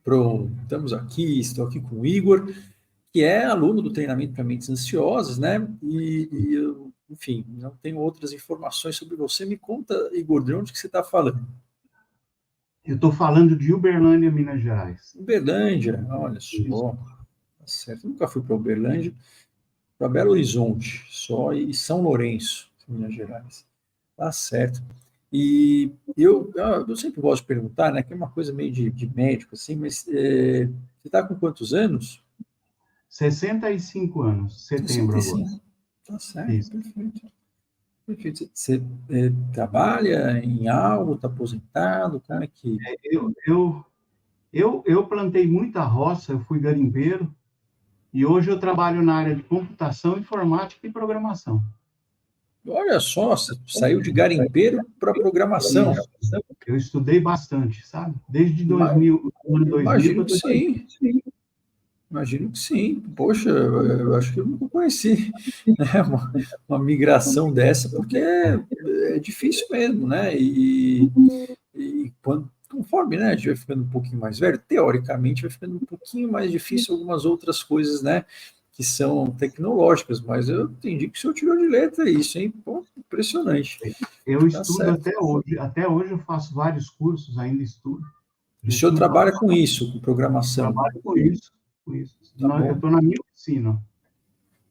Pronto, estamos aqui, estou aqui com o Igor, que é aluno do treinamento para mentes ansiosas, né? E eu, enfim, não tenho outras informações sobre você. Me conta, Igor, de onde que você está falando? Eu estou falando de Uberlândia, Minas Gerais. Uberlândia, olha Isso. só, tá certo. Eu nunca fui para Uberlândia, para Belo Horizonte, só e São Lourenço, Minas Gerais. Tá certo. E eu sempre gosto de perguntar, né? Que é uma coisa meio de médico, assim, mas você está com quantos anos? 65 anos, setembro agora. 65. Tá certo, Isso. perfeito. Perfeito. Você trabalha em algo, está aposentado? Como é que. Eu plantei muita roça, eu fui garimpeiro, e hoje eu trabalho na área de computação, informática e programação. Olha só, você saiu de garimpeiro para programação. Isso. Eu estudei bastante, sabe? Desde Ima- 2000, ano 2000 que Imagino eu que estou sim. Imagino que sim. Poxa, eu acho que eu nunca conheci, né, uma migração dessa, porque é difícil mesmo, né? E conforme, né, a gente vai ficando um pouquinho mais velho, teoricamente vai ficando um pouquinho mais difícil algumas outras coisas, né, que são tecnológicas, mas eu entendi que o senhor tirou de letra isso, hein? Pô, impressionante. Eu Tá estudo certo. até hoje. Até hoje eu faço vários cursos, ainda estudo. A O gente senhor não para. trabalha com isso, com programação. Trabalho com isso, com isso. Tá Eu bom. estou na minha oficina.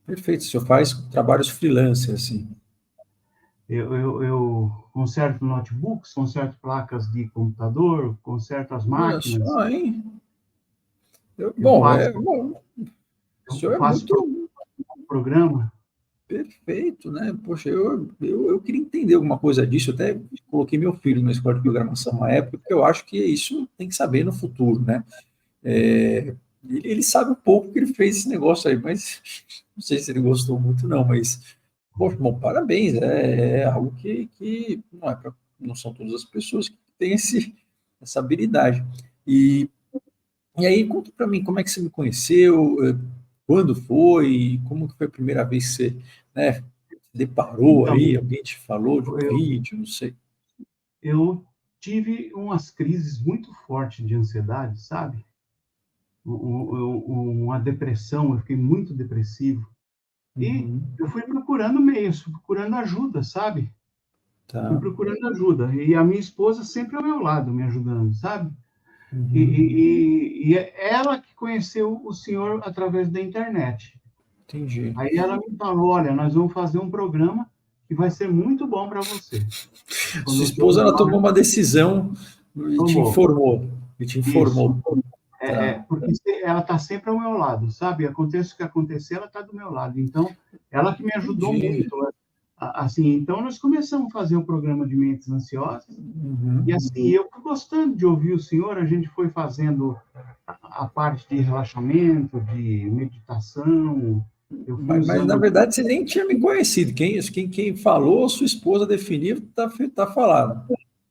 Perfeito. O senhor faz trabalhos freelance, assim. Eu conserto notebooks, conserto placas de computador, conserto as Olha máquinas, só, hein? eu Bom, faço, bom, o eu senhor é faço muito programa. perfeito, né? Poxa, eu queria entender alguma coisa disso. Eu até coloquei meu filho na escola de programação uma época, porque eu acho que isso tem que saber no futuro, né? Ele sabe um pouco que ele fez esse negócio aí, mas não sei se ele gostou muito, não. Mas, poxa, bom, parabéns. É algo que não não são todas as pessoas que têm essa habilidade. E, e aí, conta para mim, como é que você me conheceu? Quando foi? Como que foi a primeira vez que você, né, deparou Então, aí? Alguém te falou de um eu, vídeo? Não sei. eu tive umas crises muito fortes de ansiedade, sabe? Uma depressão, eu fiquei muito depressivo. E Uhum, eu fui procurando meios, fui procurando ajuda, sabe? Fui tá. procurando ajuda. E a minha esposa sempre ao meu lado, me ajudando, sabe? Uhum, E é ela que conheceu o senhor através da internet. entendi. Aí ela me falou: olha, nós vamos fazer um programa que vai ser muito bom para você. Quando Sua o senhor esposa, ela tomou uma decisão e te tomou, informou. E te isso. informou. Tá, Porque ela está sempre ao meu lado, sabe? Aconteça o que acontecer, ela está do meu lado. Então, ela que me ajudou entendi. muito. Assim, então nós começamos a fazer o programa de mentes ansiosas. E Uhum. assim, eu fui gostando de ouvir o senhor, a gente foi fazendo a parte de relaxamento, de meditação. Eu fui Mas, na usando. verdade, você nem tinha me conhecido. Quem falou, sua esposa definiu, tá falado.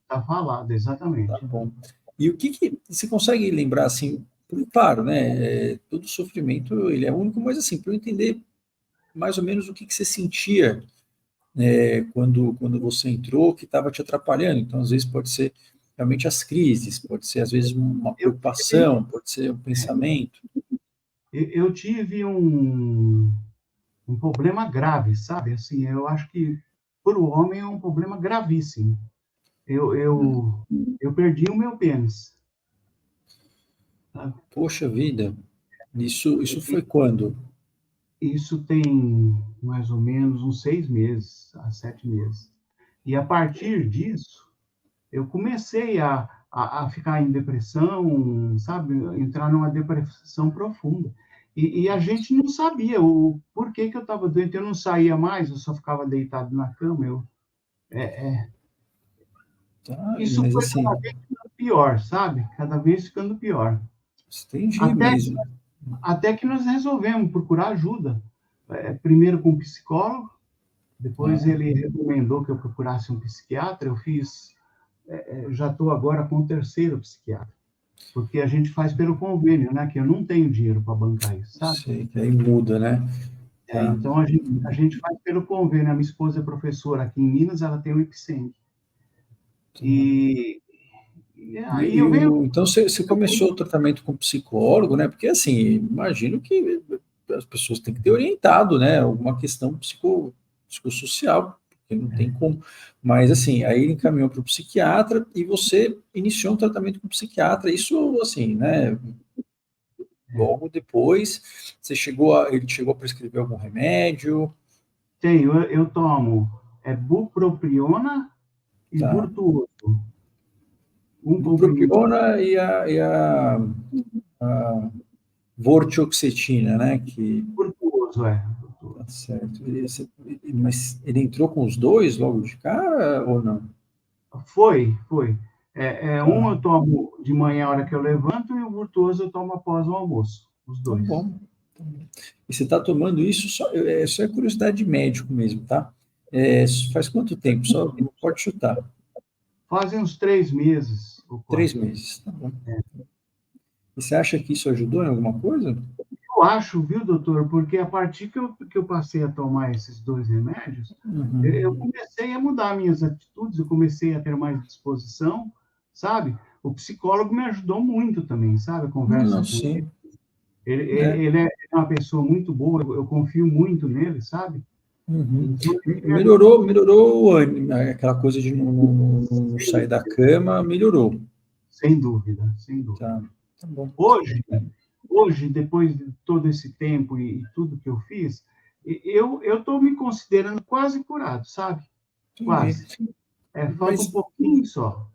Tá falado, Tá exatamente. bom. E o que você consegue lembrar, assim, claro, né, todo sofrimento, ele é único, mas assim, para eu entender mais ou menos o que você sentia, quando você entrou, que estava te atrapalhando. Então, às vezes pode ser realmente as crises, pode ser às vezes uma Eu tive, preocupação, pode ser um pensamento. eu tive um problema grave, sabe? Assim, eu acho que para o homem é um problema gravíssimo. Eu, Hum, eu, eu perdi o meu pênis, sabe? Poxa vida, isso foi quando? Isso tem mais ou menos uns 6 meses, a 7 meses. E a partir disso, eu comecei a ficar em depressão, sabe? Entrar numa depressão profunda. E a gente não sabia o porquê que eu estava doente. Eu não saía mais, eu só ficava deitado na cama. Tá, Isso mas foi cada assim, vez ficando pior, sabe? Cada vez ficando pior. entendi, Até, mas até que nós resolvemos procurar ajuda. Primeiro com um psicólogo, depois ah, ele recomendou que eu procurasse um psiquiatra. Eu fiz, já estou agora com o terceiro psiquiatra, porque a gente faz pelo convênio, né? Que eu não tenho dinheiro para bancar isso, sabe? sei que aí muda, né? Tá. Então a gente faz pelo convênio. A minha esposa é professora aqui em Minas, ela tem o IPSENG. Tá. E, Aí eu venho... Então, você começou o tratamento com psicólogo, né? Porque, assim, imagino que as pessoas têm que ter orientado, né? Alguma questão psicossocial, porque não tem como. Mas, assim, aí ele encaminhou para o psiquiatra e você iniciou um tratamento com o psiquiatra. Isso, assim, né? Logo depois, ele chegou a prescrever algum remédio? Eu tomo bupropiona e Tá. Virtuoso. Um comprimido Bupropiona a vortioxetina, né? Que Virtuoso, tá Virtuoso. certo. Mas ele entrou com os dois logo de cara ou não? Foi. Um Tá, eu tomo de manhã, a hora que eu levanto, e o Virtuoso eu tomo após o almoço, os tá dois. bom. E você está tomando isso só é curiosidade de médico mesmo, tá? Faz quanto tempo? Só pode chutar. Fazem uns 3 meses ou 3 4. meses, tá bom. E você acha que isso ajudou em alguma coisa? Eu acho, viu, doutor, porque a partir que eu passei a tomar esses 2 remédios, eu Uhum. comecei a mudar minhas atitudes, eu comecei a ter mais disposição, sabe? O psicólogo me ajudou muito também, sabe? A conversa Não, com ele. sim. É. Ele é uma pessoa muito boa, eu confio muito nele, sabe? Uhum. Então, ele me ajudou Melhorou o ânimo, né? Aquela coisa de não sair da cama, melhorou. sem dúvida, sem Tá, dúvida. tá bom. Hoje, depois de todo esse tempo e tudo que eu fiz, eu estou me considerando quase curado, sabe? Entendi. Quase. Falta um Mas pouquinho só.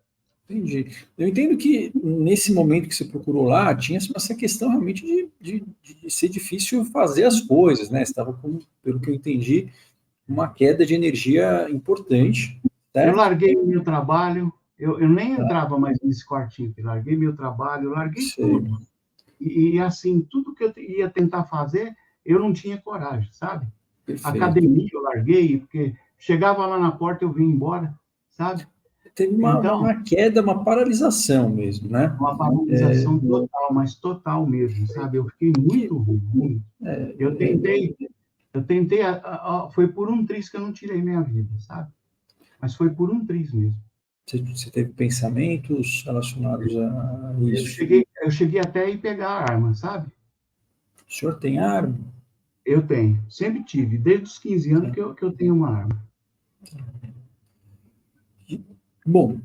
entendi. Eu entendo que nesse momento que você procurou lá, tinha essa questão realmente de ser difícil fazer as coisas, né? Você estava com, pelo que eu entendi, uma queda de energia importante, Eu certo? larguei meu trabalho, eu nem Tá, entrava mais nesse quartinho, eu larguei meu trabalho, eu larguei sei, tudo. Assim, tudo que eu ia tentar fazer, eu não tinha coragem, sabe? perfeito. Academia eu larguei, porque chegava lá na porta eu vinha embora, sabe? Teve Então, uma queda, uma paralisação mesmo, né? uma paralisação total, mas total mesmo, sabe? Eu fiquei Que, muito ruim, muito. Eu tentei, foi por um triz que eu não tirei minha vida, sabe? Mas foi por um triz mesmo. você teve pensamentos relacionados a isso? Eu cheguei até a ir pegar a arma, sabe? O senhor tem arma? Eu tenho, sempre tive, desde os 15 anos que eu tenho uma arma. Bom,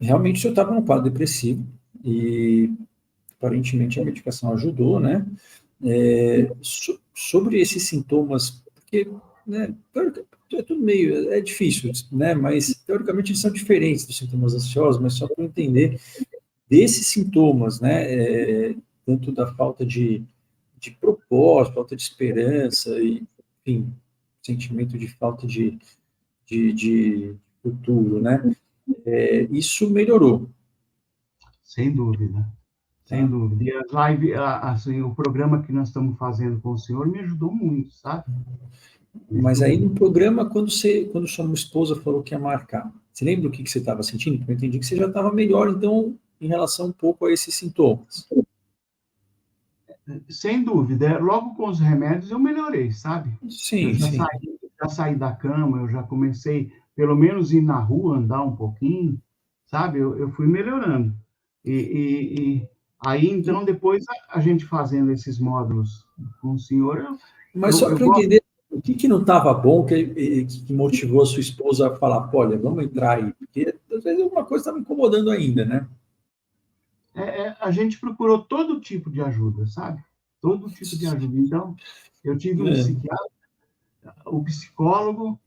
realmente o senhor estava num quadro depressivo e aparentemente a medicação ajudou, né? Sobre esses sintomas, porque, né, é tudo meio, é difícil, né? Mas teoricamente eles são diferentes dos sintomas ansiosos, mas só para entender desses sintomas, né? Tanto da falta de propósito, falta de esperança e, enfim, sentimento de falta de futuro, né? Isso melhorou, Sem dúvida, sem tá? dúvida. E as live, assim, o programa que nós estamos fazendo com o senhor me ajudou muito, sabe? Me Mas ajudou aí no muito. programa, quando sua esposa falou que ia marcar, você lembra o que você estava sentindo? Porque eu entendi que você já estava melhor, então, em relação um pouco a esses sintomas. Sem dúvida. Logo com os remédios eu melhorei, sabe? Eu Sim, sim. já saí da cama, eu já comecei, pelo menos, ir na rua, andar um pouquinho, sabe? Eu fui melhorando. E aí, então, depois, a gente fazendo esses módulos com o senhor, Mas só eu para eu gosto. entender, o que não estava bom que motivou a sua esposa a falar, olha, vamos entrar aí? Porque às vezes alguma coisa estava incomodando ainda, né? A gente procurou todo tipo de ajuda, sabe? Todo tipo de ajuda. Então, eu tive um É, psiquiatra, o psicólogo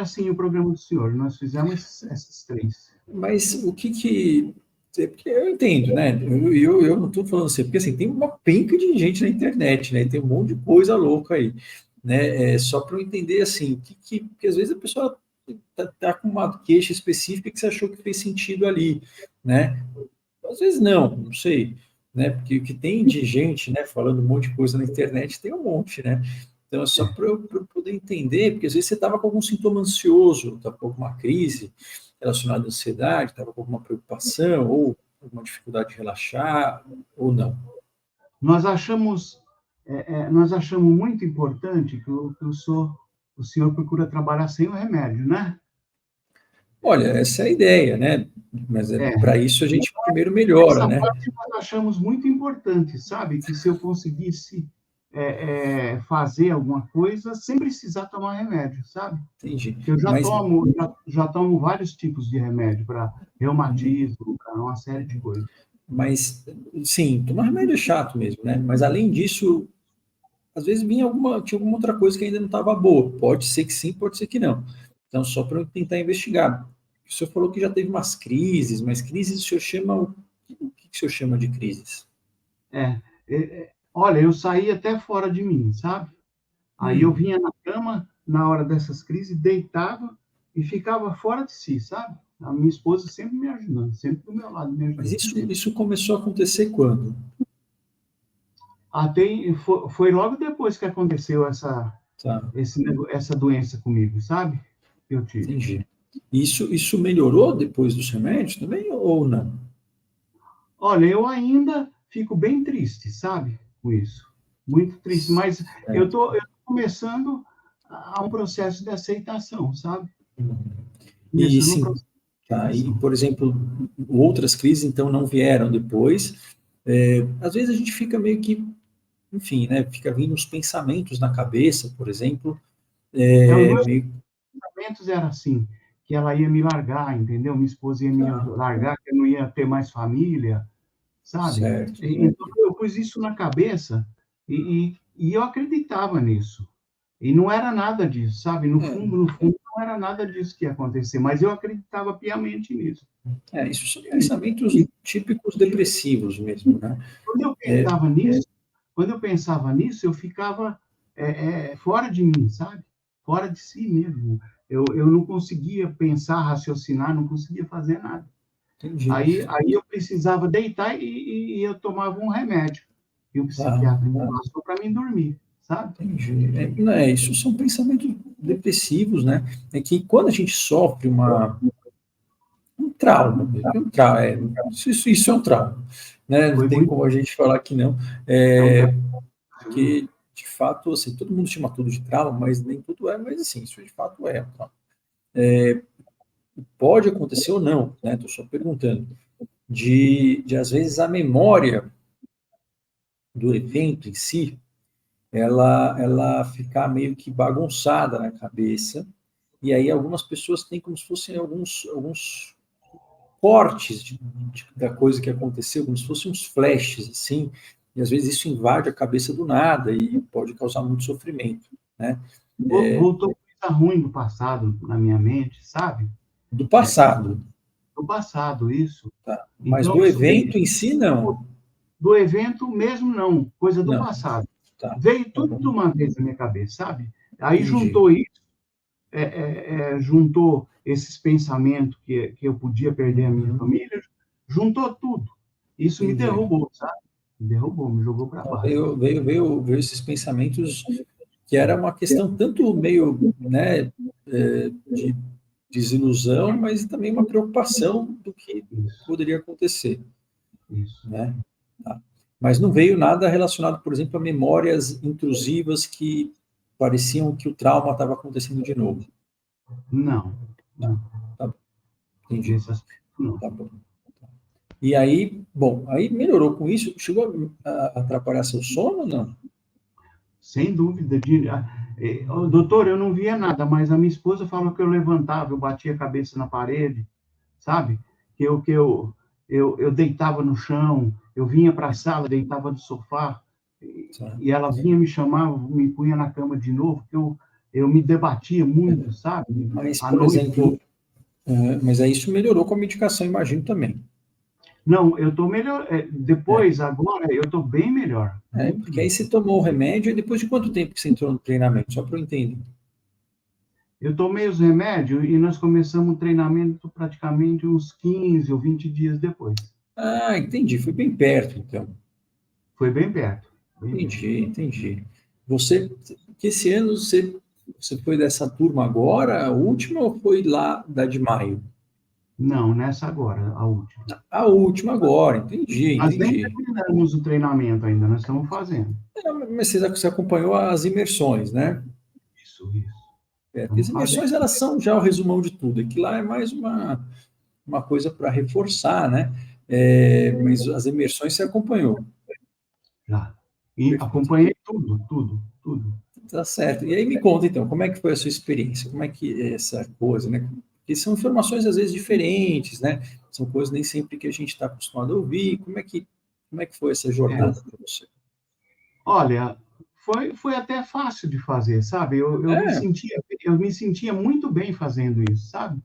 assim, o programa do senhor. Nós fizemos esses três. mas o que porque eu entendo, né? Eu não estou falando assim, porque assim, tem uma penca de gente na internet, né? Tem um monte de coisa louca aí, né? Só para eu entender assim, porque às vezes a pessoa tá com uma queixa específica que você achou que fez sentido ali, né? Às vezes não sei, né? Porque o que tem de gente, né, falando um monte de coisa na internet, tem um monte, né? Então é só para eu poder entender, porque às vezes você estava com algum sintoma ansioso, estava com alguma crise relacionada à ansiedade, estava com alguma preocupação, ou alguma dificuldade de relaxar, ou não. Nós achamos, nós achamos muito importante que o senhor procura trabalhar sem o remédio, né? Olha, essa é a ideia, né? Mas É, para isso a gente primeiro melhora, essa né? parte nós achamos muito importante, sabe? Que se eu conseguisse fazer alguma coisa sem precisar tomar remédio, sabe? Entendi. Que eu Mas, já tomo vários tipos de remédio para reumatismo, para uma série de coisas. mas, sim, tomar remédio é chato mesmo, né? Mas além disso, às vezes tinha alguma outra coisa que ainda não estava boa. Pode ser que sim, pode ser que não. Então, só para eu tentar investigar. O senhor falou que já teve umas crises, mas crises o senhor chama. O que o senhor chama de crises? Olha, eu saí até fora de mim, sabe? Aí eu Hum, vinha na cama, na hora dessas crises, deitava e ficava fora de si, sabe? A minha esposa sempre me ajudando, sempre do meu lado me mas ajudando, sempre. isso começou a acontecer quando? Até foi logo depois que aconteceu Tá, essa doença comigo, sabe? Que eu tive. entendi. Isso melhorou depois dos remédios também ou não? Olha, eu ainda fico bem triste, sabe? Com isso. Muito triste, mas É. eu tô começando a um processo de aceitação, sabe? E Começando um sim, processo de tá. E, aceitação. por exemplo, outras crises então não vieram depois. Às vezes a gente fica meio que, enfim, né? Fica vindo uns pensamentos na cabeça, por exemplo, Os meus meio pensamentos eram assim, que ela ia me largar, entendeu? Minha esposa ia me tá, largar, que eu não ia ter mais família, sabe? certo. Então eu pus isso na cabeça e eu acreditava nisso. E não era nada disso, sabe? É, No fundo, não era nada disso que ia acontecer, mas eu acreditava piamente nisso. isso são pensamentos típicos depressivos mesmo, né? Quando eu É, pensava nisso, quando eu pensava nisso, eu ficava fora de mim, sabe? Fora de si mesmo. Eu não conseguia pensar, raciocinar, não conseguia fazer nada. entendi. Aí eu precisava deitar e eu tomava um remédio. E o Tá, psiquiatra me passou para mim dormir, sabe? entendi. Não isso são pensamentos depressivos, né? É que quando a gente sofre um trauma, isso é um trauma, né? Não Foi tem muito. como a gente falar que não. É um É, trauma. porque, de fato, assim, todo mundo chama tudo de trauma, mas nem tudo é, mas assim, isso de fato é um trauma. Pode acontecer ou não, né? Estou só perguntando. De, às vezes, a memória do evento em si, ela ficar meio que bagunçada na cabeça, e aí algumas pessoas têm como se fossem alguns cortes da coisa que aconteceu, como se fossem uns flashes, assim, e às vezes isso invade a cabeça do nada e pode causar muito sofrimento, né? Voltou coisa ruim do passado na minha mente, sabe? Do É, passado, do passado, isso. tá? Mas Então, do isso veio evento em si, não. do evento mesmo, não, coisa do Não, passado. tá, Veio tá tudo bom, de uma vez na minha cabeça, sabe? Aí entendi, juntou isso, juntou esses pensamentos que eu podia perder a minha uhum, família, juntou tudo. Isso me entendi. derrubou, sabe? Me derrubou, me jogou para Então, baixo. veio esses pensamentos que era uma questão tanto meio, né, de desilusão, mas também uma preocupação do que Isso, poderia acontecer, isso. né? Tá. Mas não veio nada relacionado, por exemplo, a memórias intrusivas que pareciam que o trauma estava acontecendo de novo. Não, Tá, não. tá bom, entendi. Nesse aspecto, não. Tá bom. E aí, bom, aí melhorou com isso, chegou a atrapalhar seu sono ou não? Sem dúvida. Doutor, eu não via nada, mas a minha esposa falou que eu levantava, eu batia a cabeça na parede, sabe? Eu deitava no chão, eu vinha para a sala, deitava no sofá, Tá. e ela vinha me chamava, me punha na cama de novo, que eu me debatia muito, sabe? Mas, À por noite. exemplo, mas aí isso melhorou com a medicação, imagino também. Não, eu estou melhor. É, Depois, agora, eu estou bem melhor, muito porque aí bem. você tomou o remédio e depois de quanto tempo que você entrou no treinamento? Só para eu entender. Eu tomei os remédios e nós começamos o treinamento praticamente uns 15 ou 20 dias depois. Ah, entendi. Foi bem perto, então. Foi bem perto, bem perto. Entendi, entendi. Você, que esse ano você foi dessa turma agora, a última, ou foi lá da de maio? Não, nessa agora, a última. A última agora, entendi, Nós nem entendi. terminamos o treinamento ainda, nós estamos fazendo. Mas você acompanhou as imersões, né? Isso, isso. Porque as imersões, elas são já o resumão de tudo, e que lá é mais uma coisa para reforçar, né? Mas as imersões você acompanhou. Já. E Perfeito. acompanhei tudo, tudo, tudo. Tá certo. E aí me conta, então, como é que foi a sua experiência? Como é que é essa coisa, né? Porque são informações, às vezes, diferentes, né? São coisas nem sempre que a gente está acostumado a ouvir. Como é que foi essa jornada para você? Olha, foi até fácil de fazer, sabe? É, Eu me sentia muito bem fazendo isso, sabe?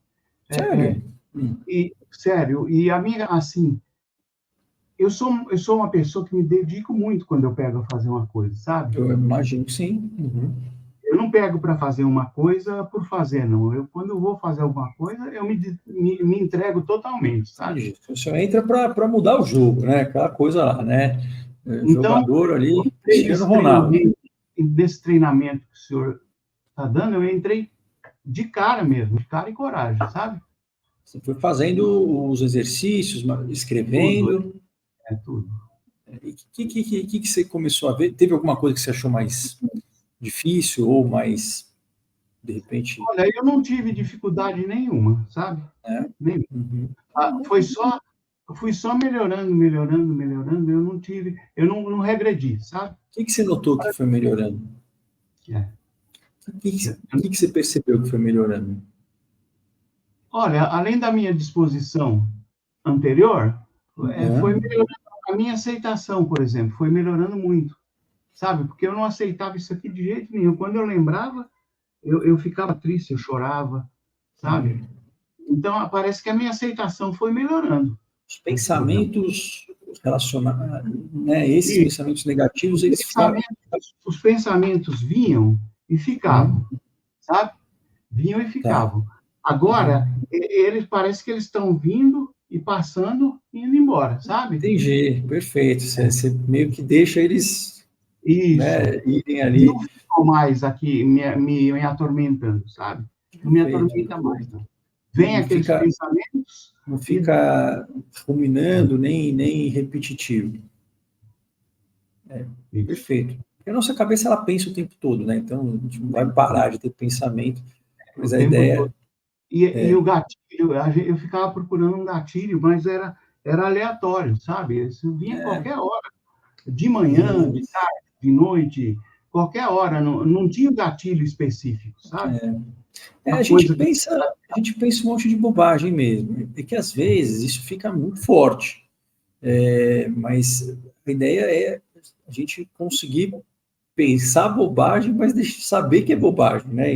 É, é, sério? Hum, e, sério, e a minha, assim, eu sou uma pessoa que me dedico muito quando eu pego a fazer uma coisa, sabe? eu imagino que sim. Uhum. Eu não pego para fazer uma coisa por fazer, não. Quando eu vou fazer alguma coisa, eu me entrego totalmente, sabe? Entendi. Você entra para mudar o jogo, né? Aquela coisa lá, né? Então, Jogador eu ali, entrei Cristiano Ronaldo. nesse treinamento que o senhor está dando, eu entrei de cara mesmo, de cara e coragem, sabe? Você foi fazendo os exercícios, Tudo, escrevendo. tudo. E o que você começou a ver? Teve alguma coisa que você achou mais difícil ou mais, de repente, Olha, eu não tive dificuldade nenhuma, sabe? né? Nenhuma. Uhum. Eu fui só melhorando, melhorando, melhorando. Eu não regredi, sabe? O que você notou que foi melhorando? É. O que você percebeu que foi melhorando? Olha, além da minha disposição anterior, foi Uhum. melhorando a minha aceitação, por exemplo, foi melhorando muito, sabe? Porque eu não aceitava isso aqui de jeito nenhum. Quando eu lembrava, eu ficava triste, eu chorava, sabe? Entendi. Então, parece que a minha aceitação foi melhorando Os com esse programa. pensamentos relacionados, né? Esses E pensamentos negativos, os eles ficaram. os pensamentos vinham e ficavam, Uhum. sabe? Vinham e Tá. ficavam. Agora, Uhum. eles parece que eles estão vindo e passando e indo embora, sabe? Entendi, perfeito. Você meio que deixa eles, Isso. né, irem Eles não ali. ficam mais aqui me atormentando, sabe? Não me Perfeito, atormenta mais, perfeito. não. Não, Vem não aqueles fica, pensamentos não e fica ruminando, nem repetitivo. isso. Perfeito. Porque a nossa cabeça, ela pensa o tempo todo, né? Então, a gente não vai parar de ter pensamento, O mas a tempo todo. ideia E o gatilho, eu ficava procurando um gatilho, mas era aleatório, sabe? Isso vinha é, qualquer hora, de manhã, e de tarde, de noite, qualquer hora, não tinha um gatilho específico, sabe? a Uma gente coisa que. pensa, a gente pensa um monte de bobagem mesmo. É que às vezes isso fica muito forte. Mas a ideia é a gente conseguir pensar bobagem, mas saber que é bobagem, né?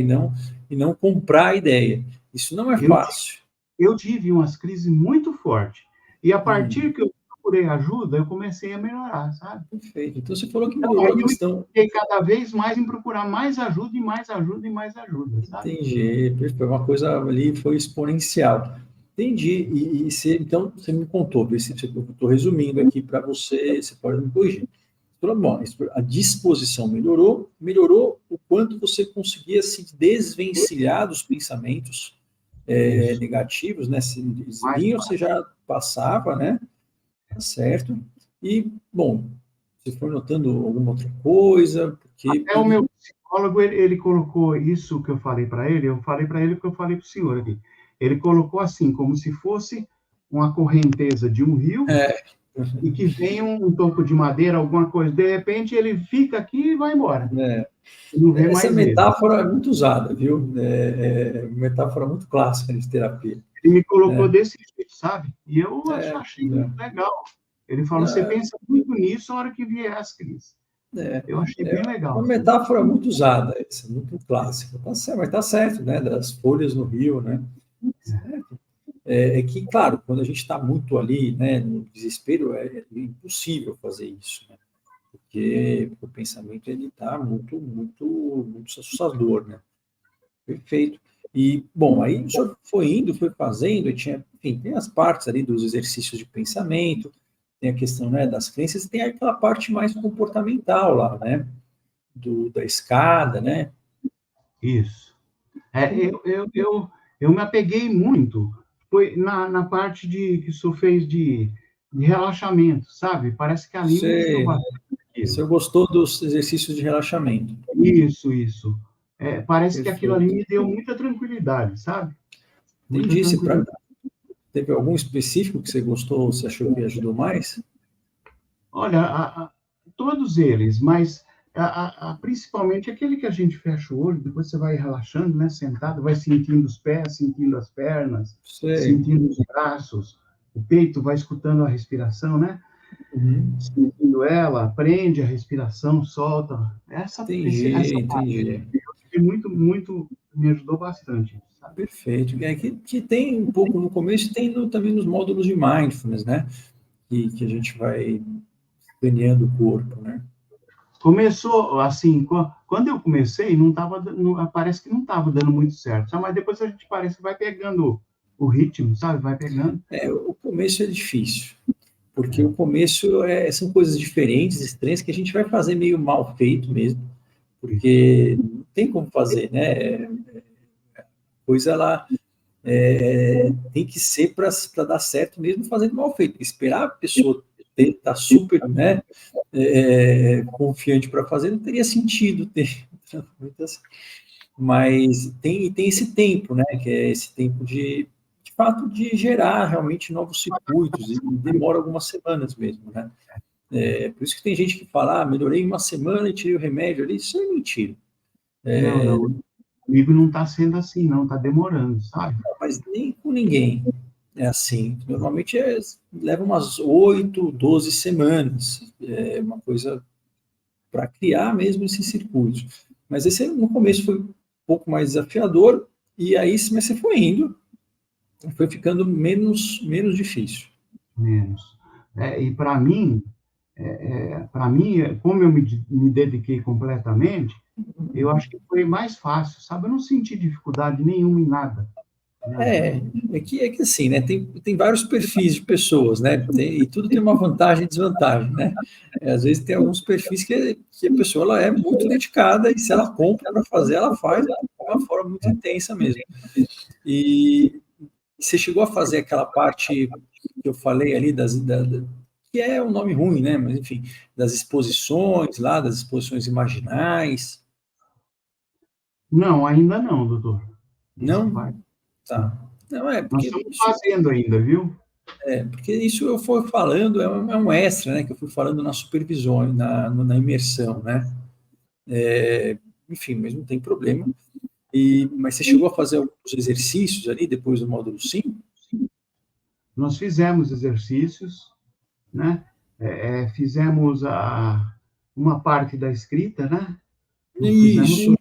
E não comprar a ideia. Isso não é Eu, fácil. eu tive umas crises muito fortes. E a partir Hum, que eu procurei ajuda, eu comecei a melhorar, sabe? perfeito. Então você falou que Então, melhorou aí a eu me questão. fiquei cada vez mais em procurar mais ajuda e mais ajuda e mais ajuda, sabe? Entendi, perfeito. Uma coisa ali foi exponencial. Entendi. Então você me contou, eu estou resumindo aqui para você, você pode me corrigir. Bom, a disposição melhorou o quanto você conseguia se desvencilhar dos pensamentos Isso. negativos, né? Se eles Mais vinham, você fácil. já passava, né? Tá certo. E, bom, você foi notando alguma outra coisa, porque Até o meu psicólogo, ele colocou isso que eu falei para ele, eu falei para ele o que eu falei para o senhor aqui. Ele colocou assim, como se fosse uma correnteza de um rio é, e que vem um toco de madeira, alguma coisa. De repente, ele fica aqui e vai embora. né, E não vê essa mais ele. metáfora é muito usada, viu? Metáfora muito clássica de terapia. Ele me colocou Né? desse jeito, sabe? E eu É, achei muito legal. Ele falou: você é, pensa muito nisso na hora que vier as crises. é, Eu achei é bem legal. uma Assim. metáfora muito usada, essa, muito clássica. Tá certo, mas tá certo, né? Das folhas no rio, né? Que, claro, quando a gente está muito ali, né, no desespero, é impossível fazer isso, né? Porque o pensamento ele está muito, muito, muito assustador, né? Perfeito. E, bom, aí o senhor foi indo, foi fazendo, e tinha, enfim, tem as partes ali dos exercícios de pensamento, tem a questão, né, das crenças, e tem aquela parte mais comportamental lá, né? Da escada, né? Isso. É, eu me apeguei muito. Foi na parte que o senhor fez de relaxamento, sabe? Parece que ali me ajudou Você, bastante você aquilo. gostou dos exercícios de relaxamento? Isso, isso. parece que aquilo ali Perfeito. me deu muita tranquilidade, sabe? Muita Entendi. tranquilidade. Teve algum específico que você gostou, você achou que ajudou mais? Olha, todos eles, mas principalmente aquele que a gente fecha o olho, depois você vai relaxando, né? Sentado, vai sentindo os pés, sentindo as pernas, Sei. sentindo os braços, o peito, vai escutando a respiração, né? Uhum. Sentindo ela, prende a respiração, solta. Essa parte Entendi. muito, muito, me ajudou bastante, sabe? Perfeito. Que tem um pouco no começo, tem também nos módulos de mindfulness, né? Que a gente vai ganhando o corpo, né? Começou assim, quando eu comecei, não tava, parece que não estava dando muito certo, sabe? Mas depois a gente parece que vai pegando o ritmo, sabe? Vai pegando. O começo é difícil, porque o começo são coisas diferentes, estranhas, que a gente vai fazer meio mal feito mesmo, porque não tem como fazer, né? Coisa ela tem que ser para dar certo mesmo fazendo mal feito. Esperar a pessoa estar super, né, confiante para fazer não teria sentido ter. Mas tem esse tempo, né, que é esse tempo de fato de gerar realmente novos circuitos, e demora algumas semanas mesmo, né? Por isso que tem gente que fala, melhorei uma semana e tirei o remédio ali, isso é mentira. Não, não. Comigo não está sendo assim, não, está demorando, sabe? Mas nem com ninguém é assim. Normalmente leva umas 8, 12 semanas, uma coisa para criar mesmo esse circuito. Mas esse no começo foi um pouco mais desafiador, e aí mas você foi indo, foi ficando menos difícil. Menos. E para mim, como eu me dediquei completamente, eu acho que foi mais fácil, sabe? Eu não senti dificuldade nenhuma em nada. Nada. É, é que assim, né? Tem vários perfis de pessoas, né? E tudo tem uma vantagem e desvantagem, né? Às vezes tem alguns perfis que a pessoa ela é muito dedicada, e se ela compra para fazer, ela faz de uma forma muito intensa mesmo. E você chegou a fazer aquela parte que eu falei ali que é um nome ruim, né? Mas enfim, das exposições lá, das exposições imaginais. Não, ainda não, doutor. Essa Não? parte. Tá. Não, Nós estamos fazendo ainda, viu? porque isso eu fui falando, é um extra, né? Que eu fui falando na supervisão, na imersão, né? Enfim, mas não tem problema. Mas você chegou a fazer alguns exercícios ali depois do módulo 5? Nós fizemos exercícios, né? Fizemos uma parte da escrita, né? Não fizemos Isso. tudo,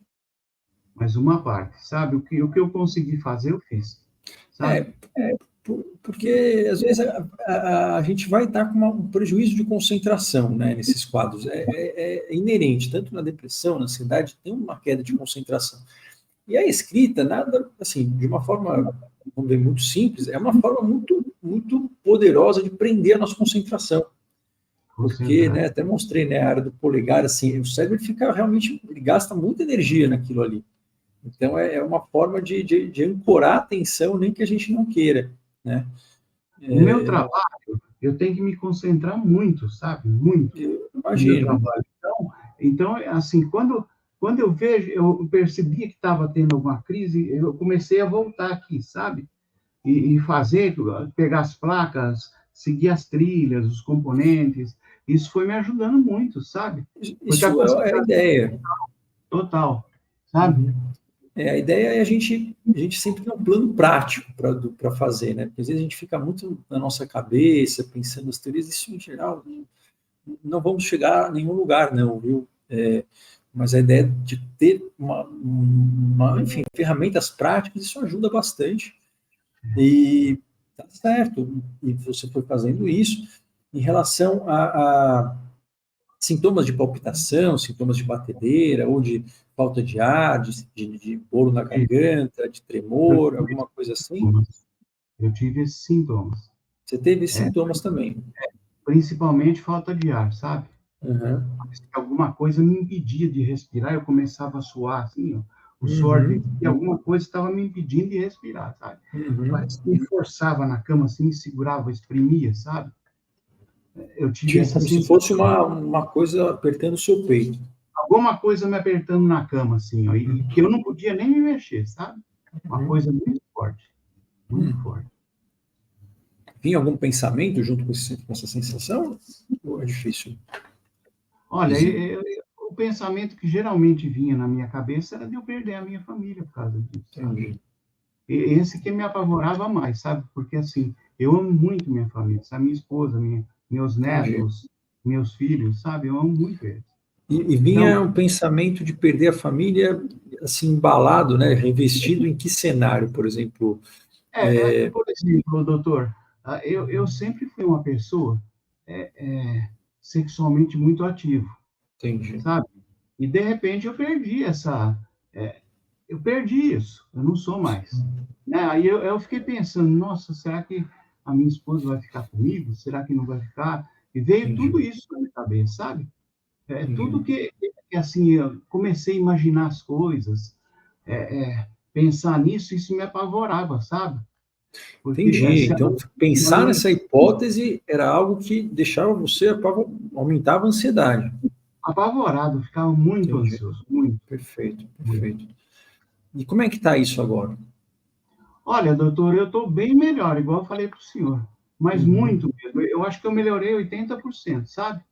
mas uma parte, sabe? O que eu consegui fazer, eu fiz, sabe? É, porque às vezes a gente vai estar com um prejuízo de concentração, né, nesses quadros. É inerente, tanto na depressão, na ansiedade, tem uma queda de concentração. E a escrita, nada, assim, de uma forma, vamos dizer, muito simples, é uma forma muito, muito poderosa de prender a nossa concentração. Porque, Concentrar. né, até mostrei, né, a área do polegar, assim, o cérebro fica realmente, ele gasta muita energia naquilo ali. Então, é uma forma de ancorar a atenção, nem que a gente não queira, né? O meu trabalho, eu tenho que me concentrar muito, sabe? Muito Eu no meu imagino. trabalho. Então, assim, quando eu vejo, eu percebia que estava tendo alguma crise, eu comecei a voltar aqui, sabe? E fazer, pegar as placas, seguir as trilhas, os componentes. Isso foi me ajudando muito, sabe? Porque a Isso é a concentração ideia. total, sabe? Uhum. A ideia é a gente sempre ter um plano prático para fazer, né? Porque às vezes a gente fica muito na nossa cabeça, pensando nas teorias, isso em geral, não vamos chegar a nenhum lugar, não, viu? Mas a ideia de ter enfim, ferramentas práticas, isso ajuda bastante. E tá certo, e você foi fazendo isso. Em relação a sintomas de palpitação, sintomas de batedeira, ou de falta de ar, de bolo na garganta, de Eu tremor, tive alguma coisa assim? sintomas. Eu tive esses sintomas. Você teve sintomas também? Principalmente falta de ar, sabe? Uhum. Alguma coisa me impedia de respirar, eu começava a suar, assim, ó, o suor Uhum. descia, e alguma coisa estava me impedindo de respirar, sabe? Uhum. Parece que me forçava na cama, assim, me segurava, exprimia, sabe? Eu tive Tinha essa como se fosse sensação. uma coisa apertando o seu peito. alguma coisa me apertando na cama, assim, ó, e que eu não podia nem me mexer, sabe? Uma coisa muito forte, muito forte. Vinha algum pensamento junto com essa sensação? Ou é difícil Olha, dizer? o pensamento que geralmente vinha na minha cabeça era de eu perder a minha família por causa disso, sabe? Entendi, Esse que me apavorava mais, sabe? Porque, assim, eu amo muito minha família, sabe? Minha esposa, meus entendi. netos, meus filhos, sabe? Eu amo muito eles. E Então, vinha um pensamento de perder a família, assim, embalado, né? Revestido em que cenário, por exemplo? por exemplo, doutor, eu sempre fui uma pessoa é, é, sexualmente muito ativo, Entendi. sabe? E, de repente, eu perdi isso, eu não sou mais. Né? Aí eu fiquei pensando, nossa, será que a minha esposa vai ficar comigo? Será que não vai ficar? E veio Entendi, tudo isso na minha cabeça, sabe? Tudo entendi. que, assim, eu comecei a imaginar as coisas, é, pensar nisso, isso me apavorava, sabe? Porque Entendi. se Então, nós pensar não nessa hipótese era algo que deixava você, aumentava a ansiedade. apavorado, ficava muito Entendi. ansioso, muito, Perfeito, muito. perfeito. E como é que está isso agora? Olha, doutor, eu estou bem melhor, igual eu falei para o senhor, mas Uhum. muito mesmo. Eu acho que eu melhorei 80%, sabe?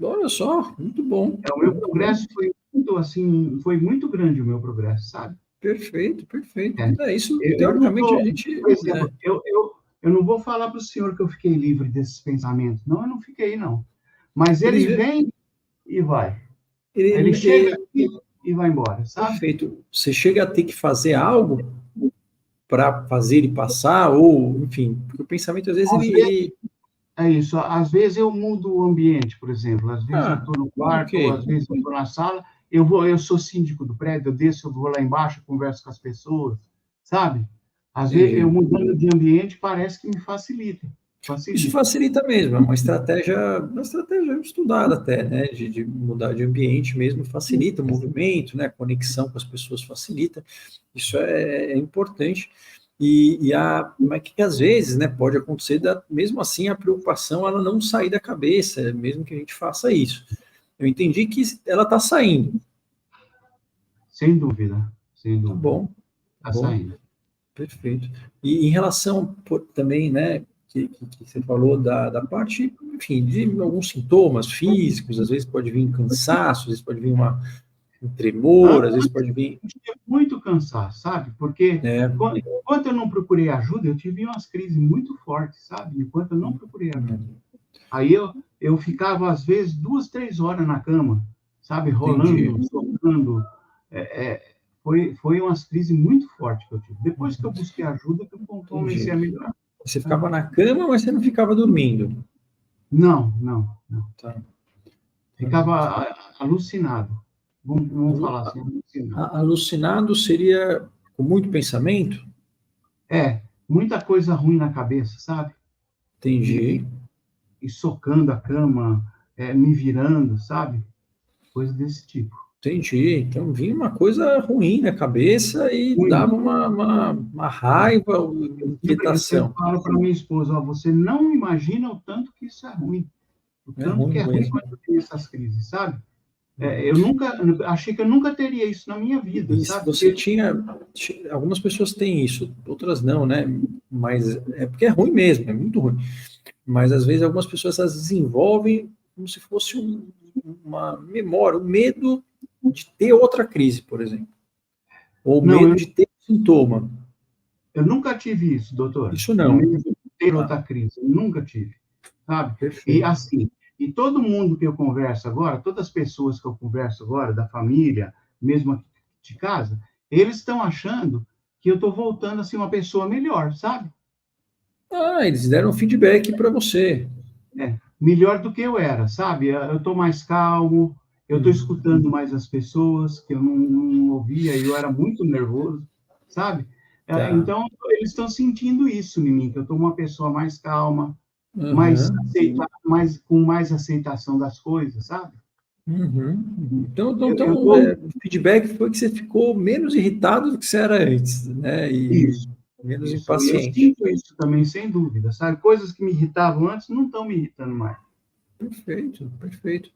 Olha só, muito bom, O meu muito bom. progresso foi muito, assim, foi muito grande o meu progresso, sabe? Perfeito, perfeito. É. É isso, Eu não teoricamente, a estou, gente. por exemplo, eu não vou falar para o senhor que eu fiquei livre desses pensamentos. Não, eu não fiquei, não. Mas Eles, ele vem e vai. Ele chega ele, aqui e vai embora, sabe? perfeito. Você chega a ter que fazer algo para fazer ele passar, ou, enfim, porque o pensamento, às vezes, Às vezes é isso. Às vezes eu mudo o ambiente, por exemplo. Às vezes eu Ah, estou no ok. quarto, às vezes eu estou na sala. Eu sou síndico do prédio, eu desço, eu vou lá embaixo, converso com as pessoas, sabe? Às vezes eu Entendi. mudando de ambiente parece que me facilita, Isso facilita. facilita mesmo, é uma estratégia estudada até, né, de mudar de ambiente mesmo, facilita o movimento, né, a conexão com as pessoas facilita, isso é importante, mas que às vezes, né, pode acontecer, mesmo assim a preocupação ela não sair da cabeça, mesmo que a gente faça isso. Eu entendi que ela está saindo, Sem dúvida, sem tá dúvida. bom, tá Está bom. saindo. Perfeito. E em relação também, né, que você falou da parte, enfim, de alguns sintomas físicos, às vezes pode vir cansaço, às vezes pode vir um tremor, às vezes pode vir. Eu tinha muito cansaço, sabe? Porque É, enquanto eu não procurei ajuda, eu tive umas crises muito fortes, sabe? Enquanto eu não procurei ajuda. Aí eu ficava, às vezes, 2, 3 horas na cama, sabe? entendi. Rolando, socando. É, é, foi umas crises muito fortes que eu tive. Depois que eu busquei ajuda, que eu Entendi. comecei a melhorar. Você Né? ficava na cama, mas você não ficava dormindo. Não, não, não. Tá, tá. Ficava alucinado. Vamos falar assim, alucinado. Alucinado seria com muito pensamento? Muita coisa ruim na cabeça, sabe? E, Entendi. e, e socando a cama, me virando, sabe? Coisa desse tipo. Entendi. Então vinha uma coisa ruim na cabeça e dava Ruim. uma raiva, uma Eu sempre inquietação. falo para minha esposa, ó, você não imagina o tanto que isso é ruim. O É tanto ruim que é ruim mesmo. quando tem essas crises, sabe? Eu nunca, achei que eu nunca teria isso na minha vida, E se sabe? você Porque, tinha, algumas pessoas têm isso, outras não, né? Mas é porque é ruim mesmo, é muito ruim. Mas às vezes algumas pessoas elas desenvolvem como se fosse uma memória, um medo de ter outra crise, por exemplo, ou não, medo de ter sintoma. eu nunca tive isso, doutor. Isso O não. medo de ter Tá, outra crise, eu nunca tive, sabe? E perfeito. assim, e todo mundo que eu converso agora, todas as pessoas que eu converso agora, da família, mesmo aqui de casa, eles estão achando que eu estou voltando a ser uma pessoa melhor, sabe? Ah, eles deram feedback para você. Melhor do que eu era, sabe? Eu estou mais calmo, eu estou Uhum. escutando mais as pessoas, que eu não ouvia, e eu era muito nervoso, sabe? Tá. Então, eles estão sentindo isso em mim, que eu estou uma pessoa mais calma, Uhum. com mais aceitação das coisas, sabe? Uhum. Eu Então, tô, o feedback foi que você ficou menos irritado do que você era antes, né? E isso, menos isso. E eu impaciente. sinto isso também, sem dúvida, sabe? Coisas que me irritavam antes não estão me irritando mais. Perfeito, perfeito.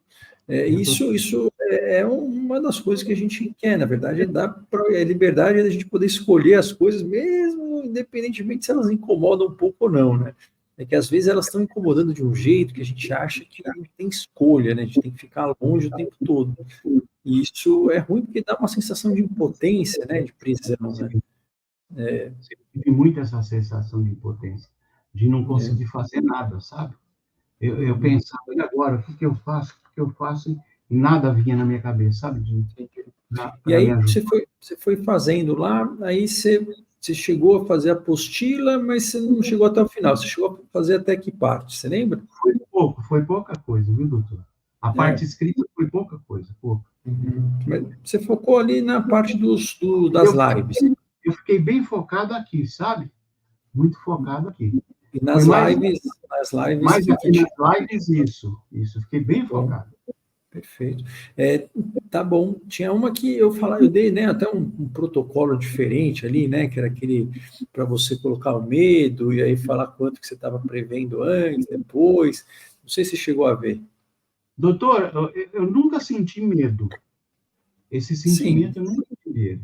É, Eu tô, isso é uma das coisas que a gente quer, na verdade, é liberdade da gente poder escolher as coisas, mesmo independentemente se elas incomodam um pouco ou não, né? É que às vezes elas estão incomodando de um jeito que a gente acha que não tem escolha, né? A gente tem que ficar longe o tempo todo. E isso é ruim porque dá uma sensação de impotência, né? De prisão, né? Eu tive muito essa sensação de impotência, de não É. conseguir fazer nada, sabe? Eu Uhum. pensava, e agora? O que que eu faço? O que que eu faço? E nada vinha na minha cabeça, sabe? Entendi. E Para me aí ajudar. você foi fazendo lá, aí você chegou a fazer a apostila, mas você não chegou até o final. Você chegou a fazer até que parte? Você lembra? Foi pouca coisa, viu, doutor? A É. parte escrita foi pouca coisa, pouco. Uhum. Mas você focou ali na parte das Eu, lives. eu fiquei bem focado aqui, sabe? Muito focado aqui. E Foi nas lives mais que aqui nas tinha. lives, isso. Fiquei Tá bem bom, focado. perfeito. É, tá bom. Tinha uma que eu dei, né, até um protocolo diferente ali, né, que era aquele para você colocar o medo e aí falar quanto que você estava prevendo antes, depois. Não sei se chegou a ver. Doutor, eu nunca senti medo. Esse Sim, sentimento eu nunca tive ele.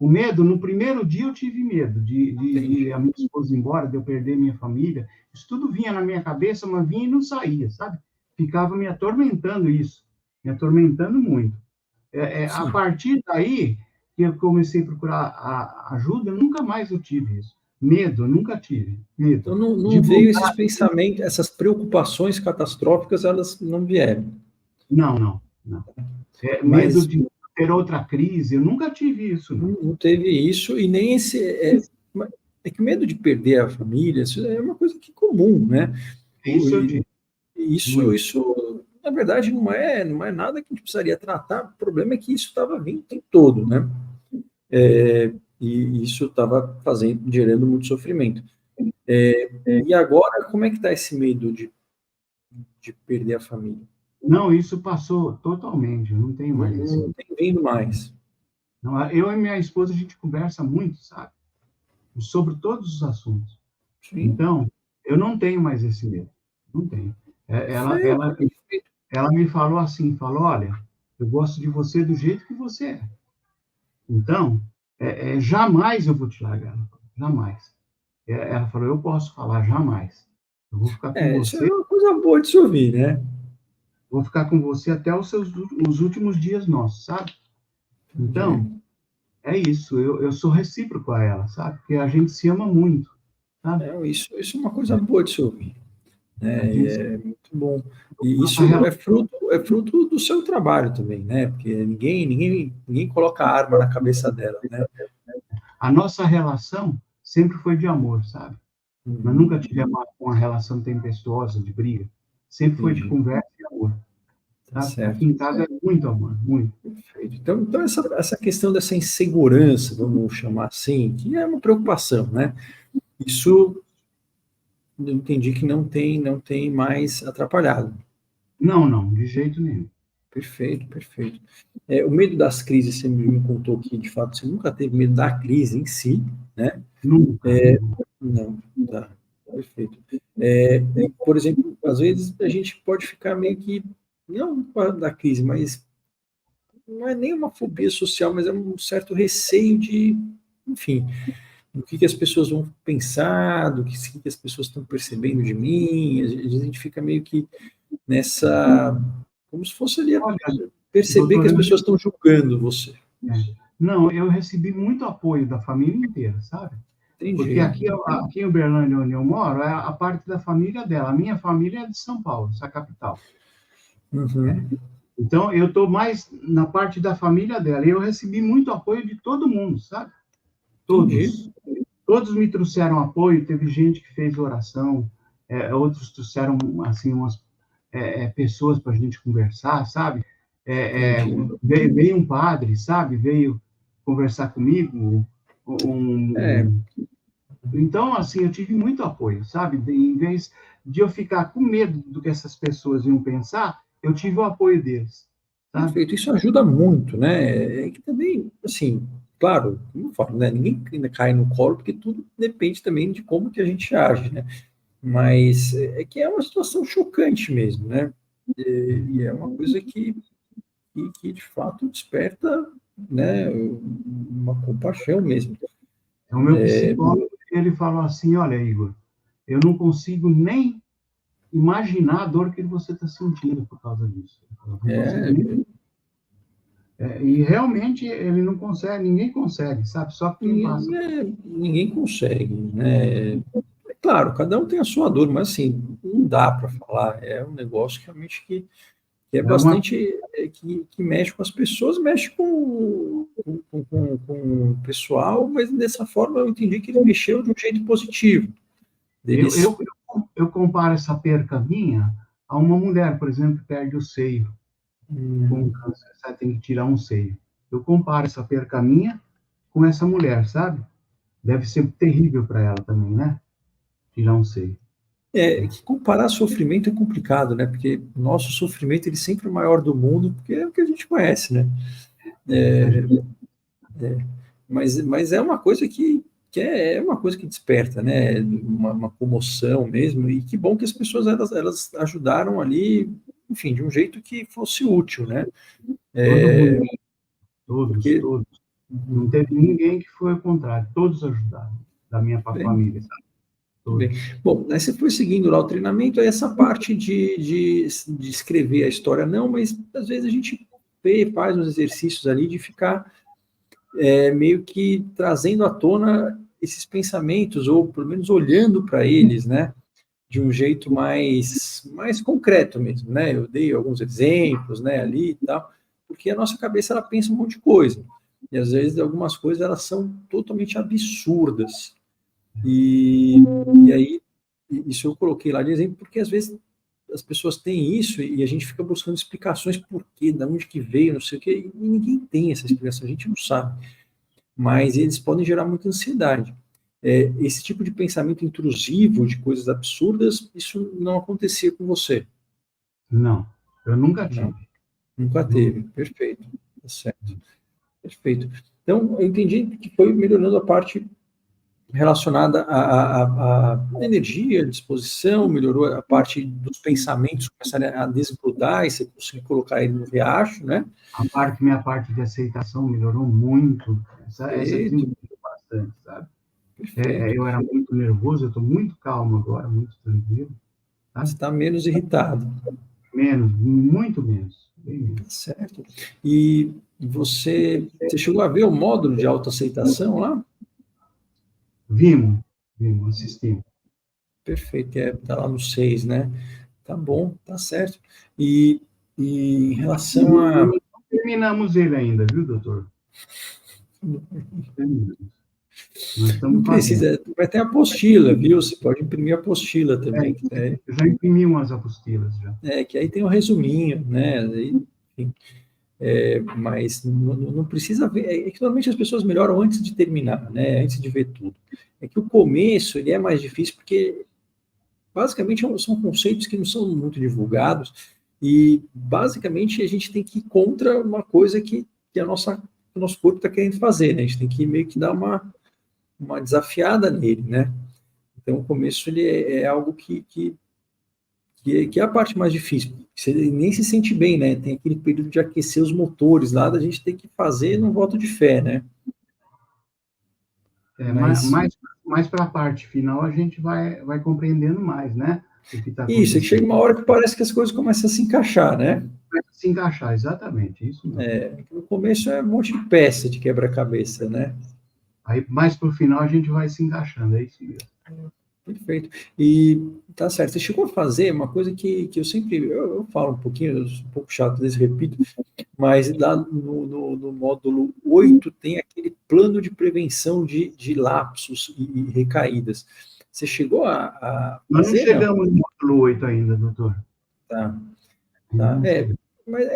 O medo, no primeiro dia eu tive medo de a entendi. minha esposa ir embora, de eu perder minha família. Isso tudo vinha na minha cabeça, mas vinha e não saía, sabe? Ficava me atormentando isso, me atormentando muito. A Sim. partir daí que eu comecei a procurar ajuda, nunca mais eu tive isso. Medo, eu nunca tive. Medo. Então não De veio esses voltar, pensamentos, essas preocupações catastróficas, elas não vieram. não, não, não. Medo Mas de ter outra crise, eu nunca tive isso, não. não teve isso e nem esse. É que o medo de perder a família, isso é uma coisa que é comum, né? Isso eu E tive, muito. isso, na verdade, não é nada que a gente precisaria tratar. O problema é que isso estava vindo o tempo todo, né? E isso estava fazendo, gerando muito sofrimento. E agora, como é que está esse medo de perder a família? Não, isso passou totalmente, eu não tenho Não, mais esse não medo. tem vindo mais. Não, eu e minha esposa, a gente conversa muito, sabe? Sobre todos os assuntos. Sim, Então, eu não tenho mais esse medo. Não tenho. É, Ela, perfeito, ela, perfeito. ela me falou assim, falou, olha, eu gosto de você do jeito que você é. Então, jamais eu vou te largar. Jamais. Ela falou, eu posso falar, jamais. Eu vou ficar com Isso é você, uma coisa boa de se ouvir, né? vou ficar com você até os últimos dias nossos, sabe? Entendi. Então, é isso, eu sou recíproco a ela, sabe? Porque a gente se ama muito, sabe? Isso é uma coisa boa de se ouvir, A né? E gente, é muito bom. E nossa isso relação, é fruto do seu trabalho também, né? Porque ninguém coloca arma na cabeça dela, né? a nossa relação sempre foi de amor, sabe? Nós Uhum, nunca tivemos uma relação tempestuosa, de briga. Sempre foi de entendi. conversa e amor, Tá sabe? Aqui certo. em casa é muito amor, muito. Perfeito. Então essa questão dessa insegurança, vamos chamar assim, que é uma preocupação, né? Isso eu entendi que não tem mais atrapalhado. Não, não, de jeito nenhum. Perfeito, perfeito. O medo das crises, você me contou que, de fato, você nunca teve medo da crise em si, né? Nunca, nunca. Não, tá, perfeito. E, por exemplo, às vezes a gente pode ficar meio que, não da crise, mas não é nem uma fobia social, mas é um certo receio de, enfim, do que as pessoas vão pensar, que as pessoas estão percebendo de mim. Às vezes a gente fica meio que nessa, como se fosse ali Olha, perceber que doutor, as pessoas estão julgando você. não, eu recebi muito apoio da família inteira, sabe? Porque Entendi. aqui em Uberlândia, onde eu moro, é a parte da família dela. A minha família é de São Paulo, essa capital. Uhum. Então, eu estou mais na parte da família dela. E eu recebi muito apoio de todo mundo, sabe? Entendi. Todos. Todos me trouxeram apoio. Teve gente que fez oração, outros trouxeram, assim, umas pessoas para a gente conversar, sabe? Entendi. Veio um padre, sabe? Veio conversar comigo. É, Então, assim, eu tive muito apoio, sabe? Em vez de eu ficar com medo do que essas pessoas iam pensar, eu tive o apoio deles, sabe? perfeito. Isso ajuda muito, né? É que também, assim, claro, como eu falo, né? Ninguém ainda cai no colo, porque tudo depende também de como que a gente age, né? Mas é que é uma situação chocante mesmo, né? E é uma coisa que de fato desperta, né, uma compaixão mesmo. O meu psicólogo, ele falou assim, olha, Igor, eu não consigo nem imaginar a dor que você está sentindo por causa disso. Eu não consigo nem... e realmente ele não consegue, ninguém consegue, sabe? Só quem passa. Ninguém consegue, né? É claro, cada um tem a sua dor, mas assim, não dá para falar. É um negócio realmente que é bastante, que mexe com as pessoas, mexe com o pessoal, mas dessa forma eu entendi que ele mexeu de um jeito positivo. Eu comparo essa perca minha a uma mulher, por exemplo, que perde o seio com câncer, sabe? Tem que tirar um seio. Eu comparo essa perca minha com essa mulher, sabe? Deve ser terrível para ela também, né? Tirar um seio. Que comparar sofrimento é complicado, né? Porque o nosso sofrimento ele sempre é o maior do mundo, porque é o que a gente conhece, né? Mas é uma coisa que é uma coisa que desperta, né? Uma comoção mesmo, e que bom que as pessoas elas ajudaram ali, enfim, de um jeito que fosse útil, né? Todo mundo, todos. Porque, Não teve ninguém que foi ao contrário, todos ajudaram, da minha bem, família, sabe? bem. Bom, aí você foi seguindo lá o treinamento, aí essa parte de escrever a história não, mas às vezes a gente faz uns exercícios ali de ficar meio que trazendo à tona esses pensamentos, ou pelo menos olhando para eles, né, de um jeito mais concreto mesmo, né, eu dei alguns exemplos, né, ali e tal, porque a nossa cabeça, ela pensa um monte de coisa, e às vezes algumas coisas, elas são totalmente absurdas, e aí, isso eu coloquei lá de exemplo, porque às vezes as pessoas têm isso e a gente fica buscando explicações por quê, de onde que veio, não sei o quê, e ninguém tem essa explicação, a gente não sabe, mas eles podem gerar muita ansiedade. Esse tipo de pensamento intrusivo, de coisas absurdas, isso não acontecia com você? Não, eu nunca Não, tive. nunca teve. Perfeito. Tá certo. Perfeito. Então, eu entendi que foi melhorando a parte relacionada à energia, à disposição, melhorou a parte dos pensamentos, começaram a desgrudar e você conseguiu colocar ele no riacho, né? Minha parte de aceitação melhorou muito. Essa Perfeito, desenvolveu bastante, sabe? perfeito. Eu era muito nervoso, eu estou muito calmo agora, muito tranquilo, Você sabe? está menos irritado. Menos, muito menos, bem menos. Certo. E você chegou a ver o módulo de autoaceitação lá? Vimos, assistimos. Perfeito, tá lá no 6, né? Tá bom, tá certo. E em relação a. Não terminamos ele ainda, viu, doutor? Terminamos. Nós Não estamos fazendo. precisa, vai ter apostila, viu? Você pode imprimir a apostila também, Eu já imprimi umas apostilas já. que aí tem um resuminho, né? Aí, enfim, mas não precisa ver. É que normalmente as pessoas melhoram antes de terminar, né? Antes de ver tudo. É que o começo ele é mais difícil porque basicamente são conceitos que não são muito divulgados e basicamente a gente tem que ir contra uma coisa que o nosso corpo está querendo fazer, né? A gente tem que meio que dar uma desafiada nele, né? Então o começo ele é algo que é a parte mais difícil. Você nem se sente bem, né? Tem aquele período de aquecer os motores lá, da gente tem que fazer num voto de fé, né? Mas Mais para a parte final a gente vai compreendendo mais, né? O que está isso, é que chega acontecendo. uma hora que parece que as coisas começam a se encaixar, né? Vai se encaixar, exatamente, isso mesmo. No começo é um monte de peça de quebra-cabeça, né? Aí, mais para o final, a gente vai se encaixando, é isso mesmo. Perfeito. E tá certo. Você chegou a fazer uma coisa que eu sempre eu falo um pouquinho, eu sou um pouco chato, às vezes repito, mas lá no módulo 8 tem aquele plano de prevenção de lapsos e recaídas. Você chegou a Nós não fazer, não? chegamos no módulo 8 ainda, doutor. Tá, Ainda tá. não chegamos. Mas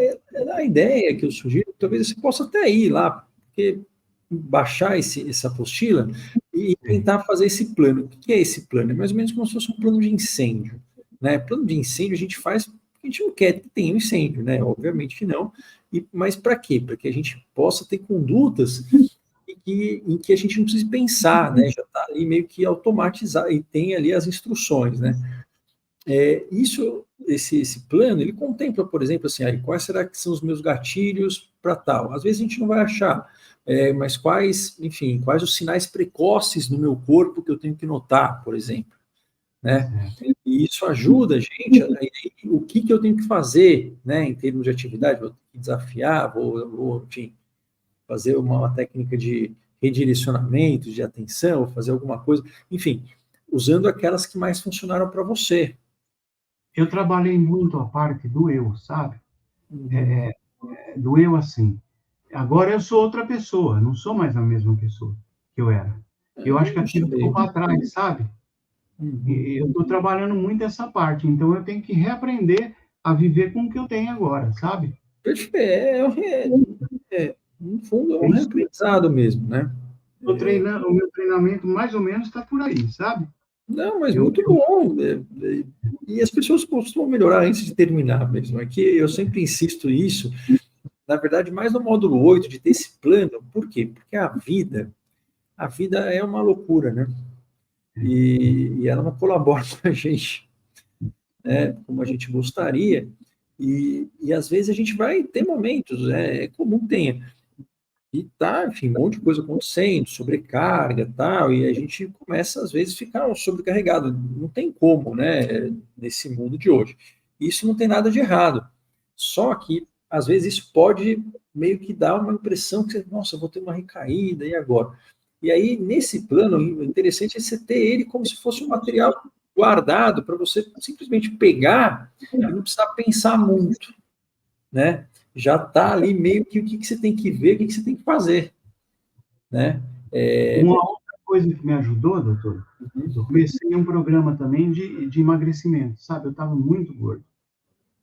a ideia que eu sugiro, talvez você possa até ir lá, porque baixar essa apostila e tentar fazer esse plano. O que é esse plano? É mais ou menos como se fosse um plano de incêndio. Né? Plano de incêndio a gente faz porque a gente não quer que tenha um incêndio, né? Obviamente que não. Mas para quê? Para que a gente possa ter condutas em que a gente não precise pensar, né? Já está ali meio que automatizado e tem ali as instruções, né? Isso esse plano, ele contempla, por exemplo, assim, aí, quais será que são os meus gatilhos para tal? Às vezes a gente não vai achar, mas quais, enfim, quais os sinais precoces no meu corpo que eu tenho que notar, por exemplo, né? E isso ajuda a gente o que eu tenho que fazer, né, em termos de atividade, vou ter que desafiar, vou enfim, fazer uma técnica de redirecionamento, de atenção, fazer alguma coisa, enfim, usando aquelas que mais funcionaram para você. Eu trabalhei muito a parte do eu, sabe? Uhum. Do eu assim. Agora eu sou outra pessoa, não sou mais a mesma pessoa que eu era. Eu acho que aquilo ficou Sei. para trás, sabe? Uhum. E eu estou trabalhando muito essa parte, então eu tenho que reaprender a viver com o que eu tenho agora, sabe? Perfeito. No fundo, é É um isso mesmo. reaprendizado mesmo, né? Tô treinando, o meu treinamento mais ou menos está por aí, sabe? Não, mas Eu, muito bom. E as pessoas costumam melhorar antes de terminar mesmo. É que eu sempre insisto nisso, na verdade, mais no módulo 8 de ter esse plano. Por quê? Porque a vida é uma loucura, né? E ela não colabora com a gente, né, como a gente gostaria. E às vezes a gente vai ter momentos, é comum que tenha, e tá, enfim, um monte de coisa acontecendo, sobrecarga e tal, e a gente começa, às vezes, a ficar sobrecarregado. Não tem como, né, nesse mundo de hoje. Isso não tem nada de errado. Só que, às vezes, isso pode meio que dar uma impressão que, nossa, eu vou ter uma recaída, e agora? E aí, nesse plano, o interessante é você ter ele como se fosse um material guardado para você simplesmente pegar e não precisar pensar muito, né? Já está ali meio que o que você tem que ver, o que você tem que fazer, né? uma outra coisa que me ajudou, doutor, eu comecei um programa também de emagrecimento, sabe? Eu estava muito gordo.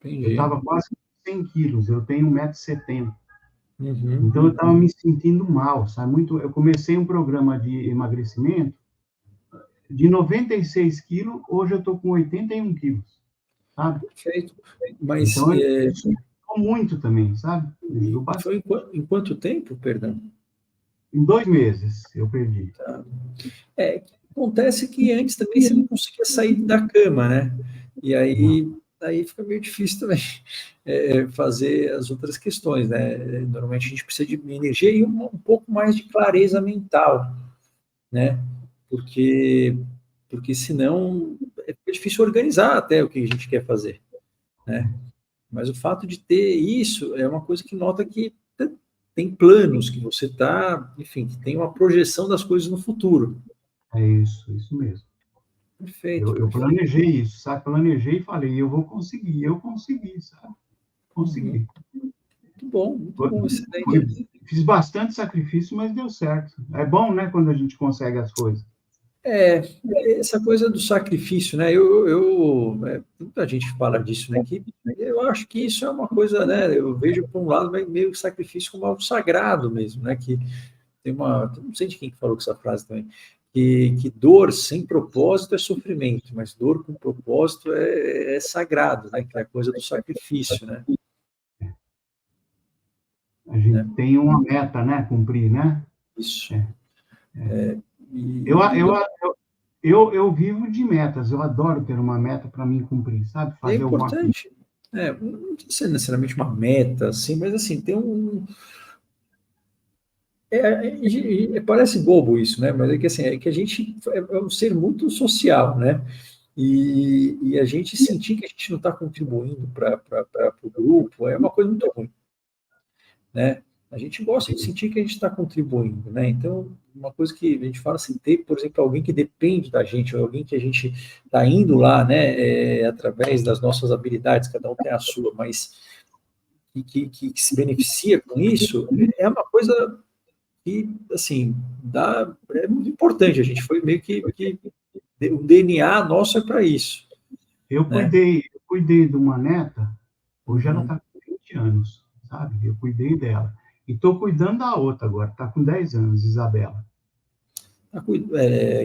Eu Entendi. estava quase 100 quilos, eu tenho 1,70 m. Uhum. Então eu estava me sentindo mal, sabe? Eu comecei um programa de emagrecimento de 96 quilos, hoje eu estou com 81 quilos, sabe? Perfeito. Mas Então isso me ajudou muito também, sabe? Me ajudou foi bastante. em quanto tempo, perdão? Em 2 meses eu perdi. Tá. Acontece que antes também você não conseguia sair da cama, né? E Não, aí fica meio difícil também fazer as outras questões, né? Normalmente a gente precisa de energia e um pouco mais de clareza mental, né? Porque, porque senão é difícil organizar até o que a gente quer fazer, né? Mas o fato de ter isso é uma coisa que nota que tem planos, que você está, enfim, que tem uma projeção das coisas no futuro. é isso mesmo. Perfeito, Eu perfeito. planejei isso, sabe? Planejei e falei, eu consegui, sabe? Uhum. Consegui. Muito bom, excelente. Fiz bastante sacrifício, mas deu certo. É bom, né, quando a gente consegue as coisas. É, essa coisa do sacrifício, né? Muita gente fala disso, né? Que eu acho que isso é uma coisa, né? Eu vejo por um lado meio sacrifício como algo sagrado mesmo, né? Que não sei de quem que falou essa frase também, que dor sem propósito é sofrimento, mas dor com propósito é sagrado, né? Que é a coisa do sacrifício, né? A gente Né? tem uma meta, né, cumprir, né? Isso. É. Eu, E eu, eu vivo de metas. Eu adoro ter uma meta para mim cumprir, sabe? é Fazer alguma coisa. importante. Não precisa ser necessariamente uma meta, assim, mas assim, tem um. Parece bobo isso, né? Mas é que assim, é que a gente é um ser muito social, né? E a gente sentir que a gente não está contribuindo para o grupo é uma coisa muito ruim, né? A gente gosta de sentir que a gente está contribuindo, né? Então, uma coisa que a gente fala assim, ter, por exemplo, alguém que depende da gente, ou alguém que a gente está indo lá, né, através das nossas habilidades, cada um tem a sua, mas que se beneficia com isso, é uma coisa que, assim, é muito importante. A gente foi meio que o DNA nosso é para isso, né? Eu cuidei de uma neta, hoje ela Uhum. está com 20 anos, sabe? Eu cuidei dela. E estou cuidando da outra agora, está com 10 anos, Isabela.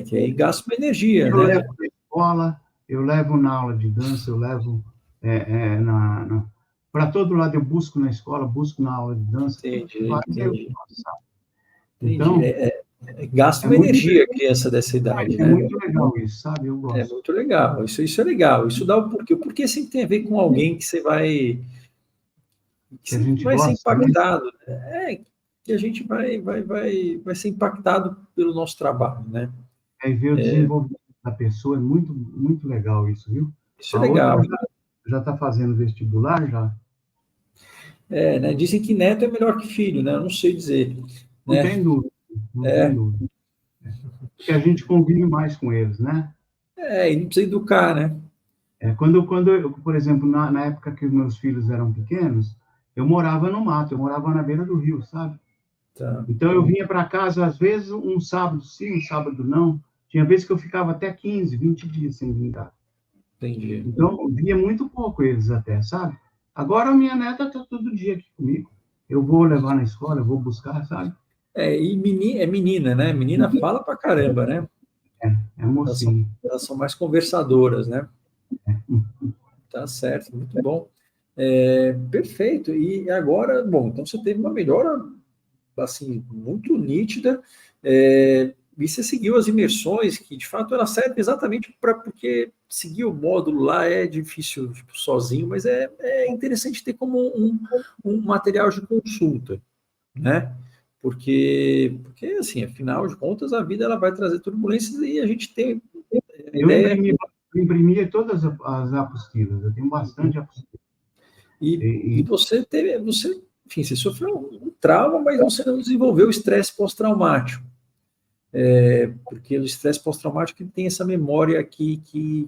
Que aí gasta uma energia, Eu né? levo na escola, eu levo na aula de dança, eu levo para todo lado, eu busco na escola, busco na aula de dança, tudo que Entendi, vai, eu entendi. faço, sabe? Entendi. Então, Gasta É uma muito, energia a criança dessa idade, é né? muito legal isso, sabe? Eu É gosto. muito legal, isso é legal. Isso dá o porquê. O porquê sempre tem a ver com alguém que Que a sempre gente vai ser gosta muito. impactado, né? Que a gente vai ser impactado pelo nosso trabalho, né? É, e ver o desenvolvimento da pessoa é muito, muito legal isso, viu? Isso é A outra legal. já está fazendo vestibular, já. É, né? Dizem que neto é melhor que filho, né? Eu não sei dizer, Não né? tem dúvida, não tem É, dúvida. Porque a gente convive mais com eles, né? e não precisa educar, né? Quando eu, por exemplo, na época que os meus filhos eram pequenos, eu morava no mato, eu morava na beira do rio, sabe? Tá, Então eu vinha para casa, às vezes, um sábado sim, um sábado não. Tinha vezes que eu ficava até 15, 20 dias sem vir cá. entendi. Então, eu via muito pouco eles até, sabe? Agora, a minha neta está todo dia aqui comigo. Eu vou levar na escola, eu vou buscar, sabe? E é menina, né? Menina fala pra caramba, né? É mocinho. Elas são mais conversadoras, né? Tá certo, muito bom. Perfeito. E agora, bom, então você teve uma melhora assim muito nítida. E você seguiu as imersões que de fato ela serve exatamente para porque seguir o módulo lá é difícil tipo, sozinho, mas é interessante ter como um material de consulta, né? Porque assim, afinal de contas, a vida ela vai trazer turbulências e a gente tem a Eu ideia. imprimi todas as apostilas, eu tenho bastante apostila. E E você, enfim, você sofreu um trauma, mas você não desenvolveu estresse pós-traumático. Porque o estresse pós-traumático tem essa memória aqui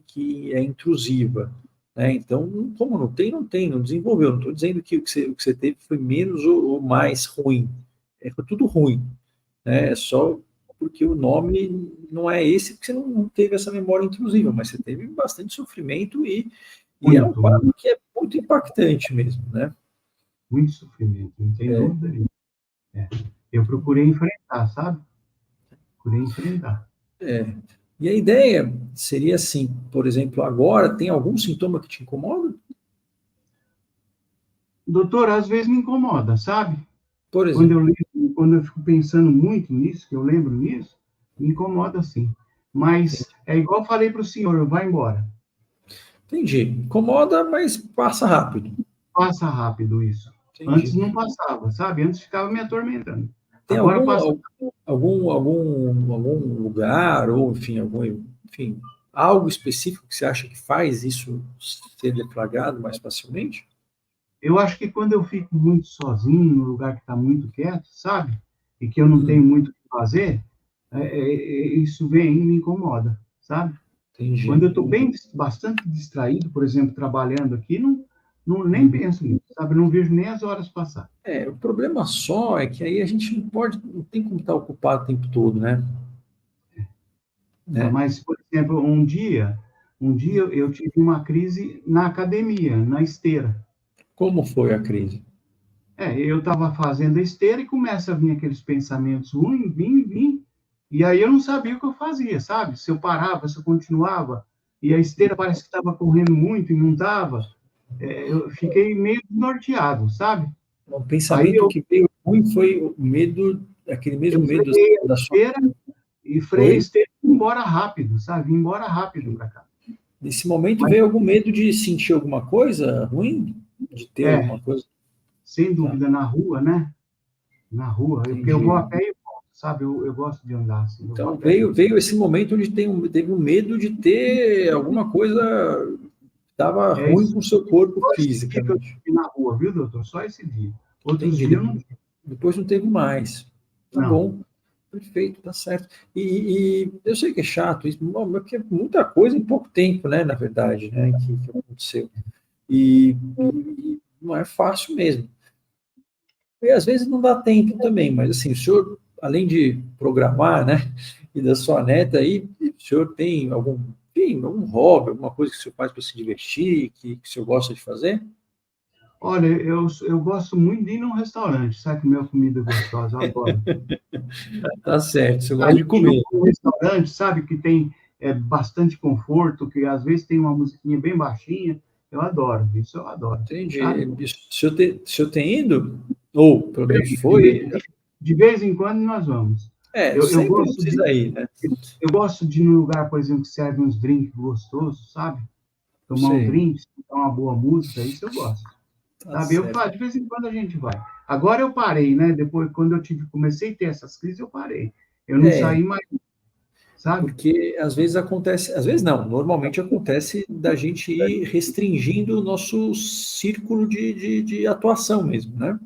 que é intrusiva. Né? Então, como não tem, não tem, não desenvolveu. Não estou dizendo que o que você teve foi menos ou mais ruim. Foi tudo ruim. Né? É só porque o nome não é esse, porque você não teve essa memória intrusiva, mas você teve bastante sofrimento e é um muito, quadro que é muito impactante mesmo, né? muito sofrimento, não tem É, dúvida nenhuma. É. Eu procurei enfrentar, sabe? Procurei enfrentar. é. E a ideia seria assim, por exemplo, agora tem algum sintoma que te incomoda? Doutor, às vezes me incomoda, sabe? Por Quando eu exemplo, lembro, quando eu fico pensando muito nisso, que eu lembro nisso, me incomoda sim. Mas entendi. é igual eu falei para o senhor, vai embora. Entendi. Incomoda, mas passa rápido. Passa rápido isso. Antes Entendi. não passava, sabe? Antes ficava me atormentando. Tem Agora passa. algum lugar, ou enfim, algo específico que você acha que faz isso ser deflagrado mais facilmente? Eu acho que quando eu fico muito sozinho, num lugar que está muito quieto, sabe? E que eu não tenho Hum, muito o que fazer, isso vem e me incomoda, sabe? entendi. Quando eu estou bem, bastante distraído, por exemplo, trabalhando aqui, nem Uhum. penso nisso, sabe? Não vejo nem as horas passar. O problema só é que aí a gente não tem como estar ocupado o tempo todo, né? Né? Mas, por exemplo, um dia eu tive uma crise na academia, na esteira. Como foi a crise? Eu estava fazendo a esteira e começa a vir aqueles pensamentos ruins, vim, e aí eu não sabia o que eu fazia, sabe? Se eu parava, se eu continuava, e a esteira parece que estava correndo muito e não estava. Eu fiquei meio desnorteado, sabe? O Aí pensamento eu, que veio ruim foi o medo, aquele eu mesmo medo freiei a da sua. esteira e freiei a Oi? esteira e fui embora rápido, sabe? Vim embora rápido para cá. Nesse momento Mas, veio algum medo de sentir alguma coisa ruim? De ter é, alguma coisa? sem Tá, dúvida, na rua, né? Na rua, porque eu vou entendi. a pé e volto, sabe? Eu gosto de andar assim, eu vou a Então pé. veio esse momento onde teve um medo de ter alguma coisa que estava É ruim isso. com o seu corpo Só esse dia que eu fisicamente. tive na rua, viu, doutor? Só esse dia. Outros Entendi. dias eu não tive. Depois não teve mais. Tá Não. bom. Perfeito, tá certo. E eu sei que é chato isso, mas porque é muita coisa em pouco tempo, né, na verdade, né, que aconteceu. E não é fácil mesmo. E às vezes não dá tempo também, mas assim, o senhor, além de programar, né, e da sua neta aí, o senhor tem enfim, algum hobby, alguma coisa que o senhor faz para se divertir, que o senhor gosta de fazer? Olha, eu gosto muito de ir num restaurante, sabe que minha comida é gostosa, eu adoro. Tá certo, o senhor gosta Aí de ir num comer. restaurante, sabe, que tem bastante conforto, que às vezes tem uma musiquinha bem baixinha, eu adoro, isso eu adoro, Entendi. sabe? O senhor tem ido? Ou, pelo menos De vez, foi? de vez em quando nós vamos. Eu sempre gosto precisa ir, né? eu gosto de ir num lugar, por exemplo, que serve uns drinks gostosos, sabe? Tomar um Sei, drink, escutar uma boa música, isso eu gosto. tá Sabe? Eu certo. faço, de vez em quando a gente vai. Agora eu parei, né? Depois, quando comecei a ter essas crises, eu parei. Eu não É, saí mais, sabe? porque às vezes acontece, às vezes não, normalmente acontece da gente ir restringindo o nosso círculo de atuação mesmo, né?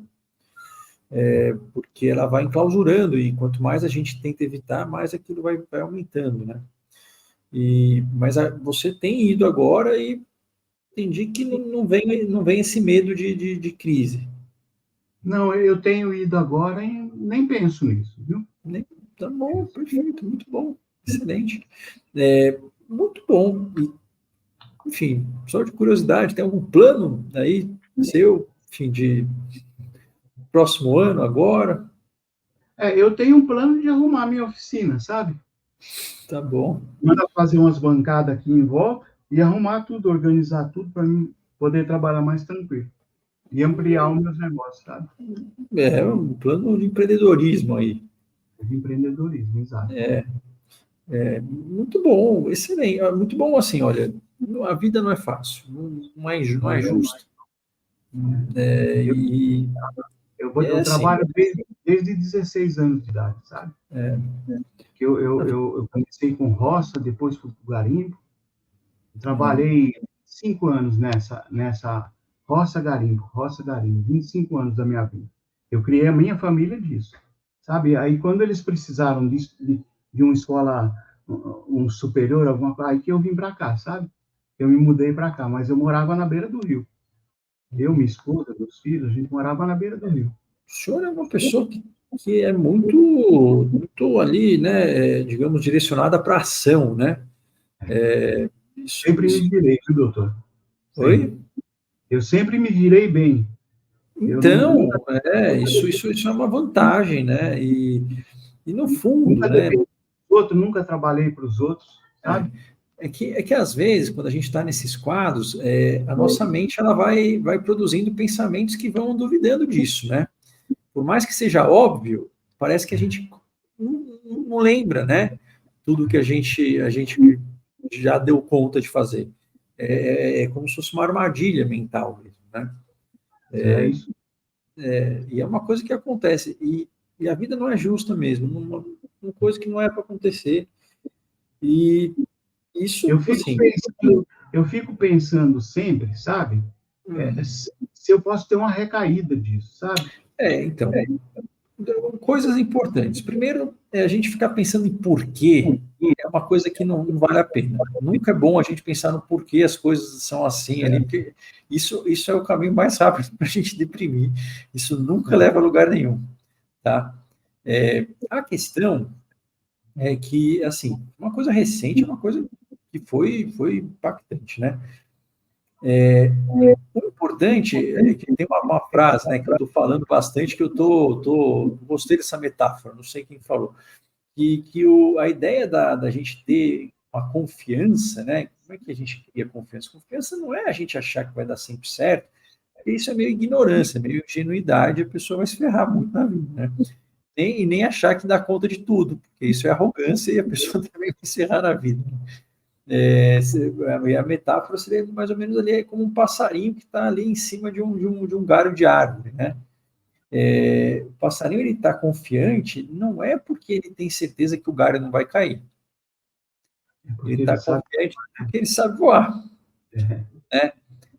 Porque ela vai enclausurando e quanto mais a gente tenta evitar, mais aquilo vai aumentando, né? Mas você tem ido agora e entendi que não vem esse medo de crise. Não, eu tenho ido agora e nem penso nisso, viu? Né? Tá bom, perfeito, muito bom, excelente. É, muito bom. E, enfim, só de curiosidade, tem algum plano aí seu, enfim, de próximo ano agora? Eu tenho um plano de arrumar minha oficina, sabe? Tá bom. Mandar fazer umas bancadas aqui em volta e arrumar tudo, organizar tudo para mim poder trabalhar mais tranquilo e ampliar os meus negócios, sabe? É um plano de empreendedorismo aí. De empreendedorismo, exato. Muito bom, excelente. Muito bom assim, olha, a vida não é fácil, não é justa. Eu, E é eu assim, trabalho desde 16 anos de idade, sabe? Que eu comecei com roça, depois fui para o garimpo. Trabalhei 5 anos nessa roça garimpo, 25 anos da minha vida. Eu criei a minha família disso, sabe? Aí quando eles precisaram de uma escola um superior, alguma coisa, aí que eu vim para cá, sabe? Eu me mudei para cá, mas eu morava na beira do rio. Eu, minha esposa, meus filhos, a gente morava na beira do rio. o senhor é uma pessoa que é muito ali, né, digamos, direcionada para ação, né? Isso, Sempre me isso. virei, viu, doutor? Sempre. Oi? Eu sempre me virei bem. Eu nunca, Então, isso é uma vantagem, né? E no fundo, nunca né? dependi dos outros, nunca trabalhei para os outros, É, sabe? é que às vezes, quando a gente está nesses quadros, a nossa mente ela vai produzindo pensamentos que vão duvidando disso, né? Por mais que seja óbvio, parece que a gente não lembra, né? Tudo que a gente já deu conta de fazer. É como se fosse uma armadilha mental mesmo, né? É isso. E é uma coisa que acontece. E a vida não é justa mesmo, uma coisa que não é para acontecer. E Eu isso, fico assim, pensando, eu fico pensando sempre, sabe? hum, Se eu posso ter uma recaída disso, sabe? então, coisas importantes. Primeiro, a gente ficar pensando em porquê é uma coisa que não vale a pena. Nunca é bom a gente pensar no porquê as coisas são assim ali, porque isso é o caminho mais rápido para a gente deprimir. Isso nunca leva a lugar nenhum, tá? A questão é que, assim, uma coisa recente é uma coisa que foi impactante, né? O importante é que tem uma frase, né, que eu estou falando bastante, que eu gostei dessa metáfora, não sei quem falou, que a ideia da gente ter uma confiança, né? Como é que a gente cria confiança? Confiança não é a gente achar que vai dar sempre certo, porque isso é meio ignorância, meio ingenuidade, a pessoa vai se ferrar muito na vida, né? E nem achar que dá conta de tudo, porque isso é arrogância e a pessoa também vai se ferrar na vida. A metáfora seria mais ou menos ali como um passarinho que está ali em cima de um galho de árvore, né? O passarinho ele está confiante, não é porque ele tem certeza que o galho não vai cair. É Ele porque ele está sabe. confiante porque ele sabe voar, É, né?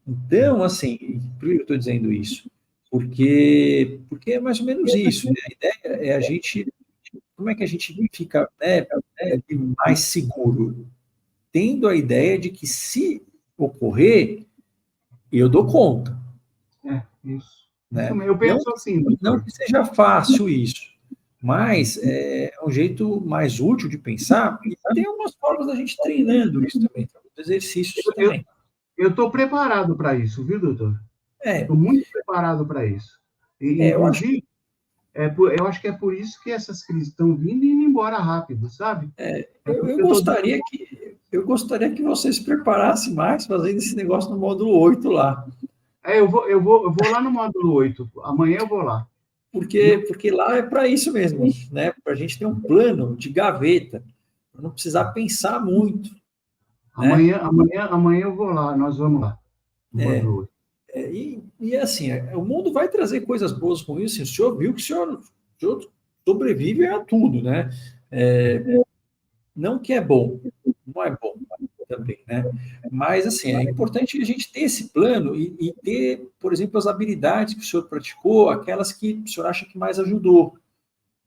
Então, assim, por que eu estou dizendo isso? Porque é mais ou menos isso, né? A ideia é a gente, como é que a gente fica, né, mais seguro? Tendo a ideia de que se ocorrer, eu dou conta, isso. Isso né? mesmo. Eu Não, penso assim, não doutor. que seja fácil isso, mas é um jeito mais útil de pensar e tem algumas formas da gente treinando isso também, tem alguns exercícios Eu também. eu estou preparado para isso, viu, doutor? É, Estou muito preparado para isso. E, eu acho, inclusive, eu acho que é por isso que essas crises estão vindo e indo embora rápido, sabe? É eu, porque eu eu estou dando. gostaria que você se preparasse mais fazendo esse negócio no módulo 8 lá. Eu vou lá no módulo 8. Amanhã eu vou lá. porque lá é para isso mesmo, né? Para a gente ter um plano de gaveta, para não precisar pensar muito, né? Amanhã eu vou lá, nós vamos lá, no módulo 8. E assim, o mundo vai trazer coisas boas com isso. Assim, o senhor viu que o senhor sobrevive a tudo, né? Não que é bom, não é bom também, né? Mas, assim, é importante a gente ter esse plano e ter, por exemplo, as habilidades que o senhor praticou, aquelas que o senhor acha que mais ajudou,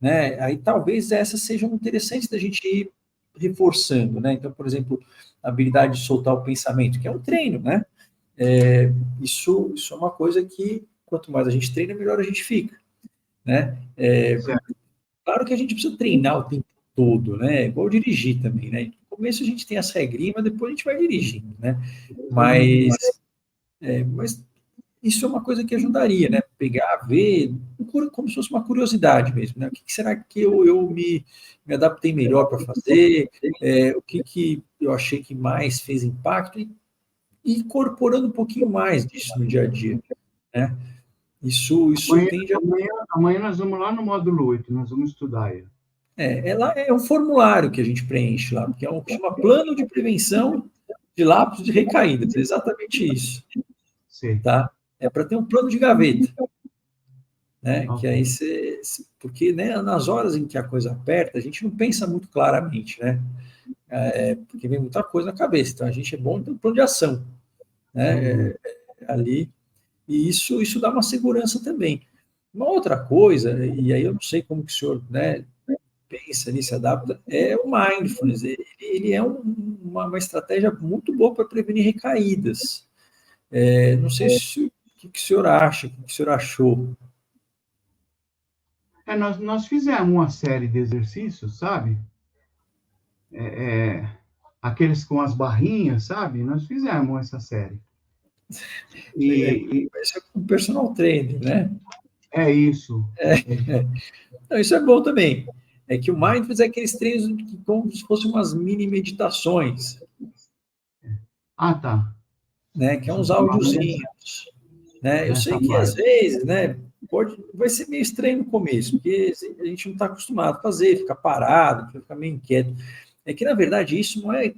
né? Aí talvez essas sejam interessantes da gente ir reforçando, né? Então, por exemplo, a habilidade de soltar o pensamento, que é um treino, né? Isso é uma coisa que, quanto mais a gente treina, melhor a gente fica, né? Claro que a gente precisa treinar o tempo todo, né? Igual dirigir também, né? No começo a gente tem as regrinhas, mas depois a gente vai dirigindo, né? Mas isso é uma coisa que ajudaria, né? Pegar, ver, como se fosse uma curiosidade mesmo, né? O que será que eu me adaptei melhor para fazer? O que eu achei que mais fez impacto? E incorporando um pouquinho mais disso no dia a dia, né? Isso tende a... Amanhã nós vamos lá no módulo 8, nós vamos estudar ele. Ela é um formulário que a gente preenche lá, que é que chama Plano de Prevenção de Lapsos de Recaídas, é exatamente isso. Sim. Tá? É para ter um plano de gaveta, né? Okay. Que aí você... Porque, né, nas horas em que a coisa aperta, a gente não pensa muito claramente, né? Porque vem muita coisa na cabeça, então a gente é bom ter um plano de ação, né? Ali, e isso dá uma segurança também. Uma outra coisa, e aí eu não sei como que o senhor, né, pensa ali, se adapta, é o mindfulness. Ele é uma estratégia muito boa para prevenir recaídas. Não sei o que o senhor acha, o que o senhor achou. Nós fizemos uma série de exercícios, sabe? Aqueles com as barrinhas, sabe? Nós fizemos essa série. Isso é um personal trainer, né? É isso. Não, isso é bom também. É que o mindfulness é aqueles treinos que, como se fossem umas mini meditações. Tá. Né? Que é uns áudiozinhos. Né? Eu sei que às vezes, né, vai ser meio estranho no começo, porque a gente não está acostumado a fazer, ficar parado, ficar meio inquieto. É que, na verdade, isso não é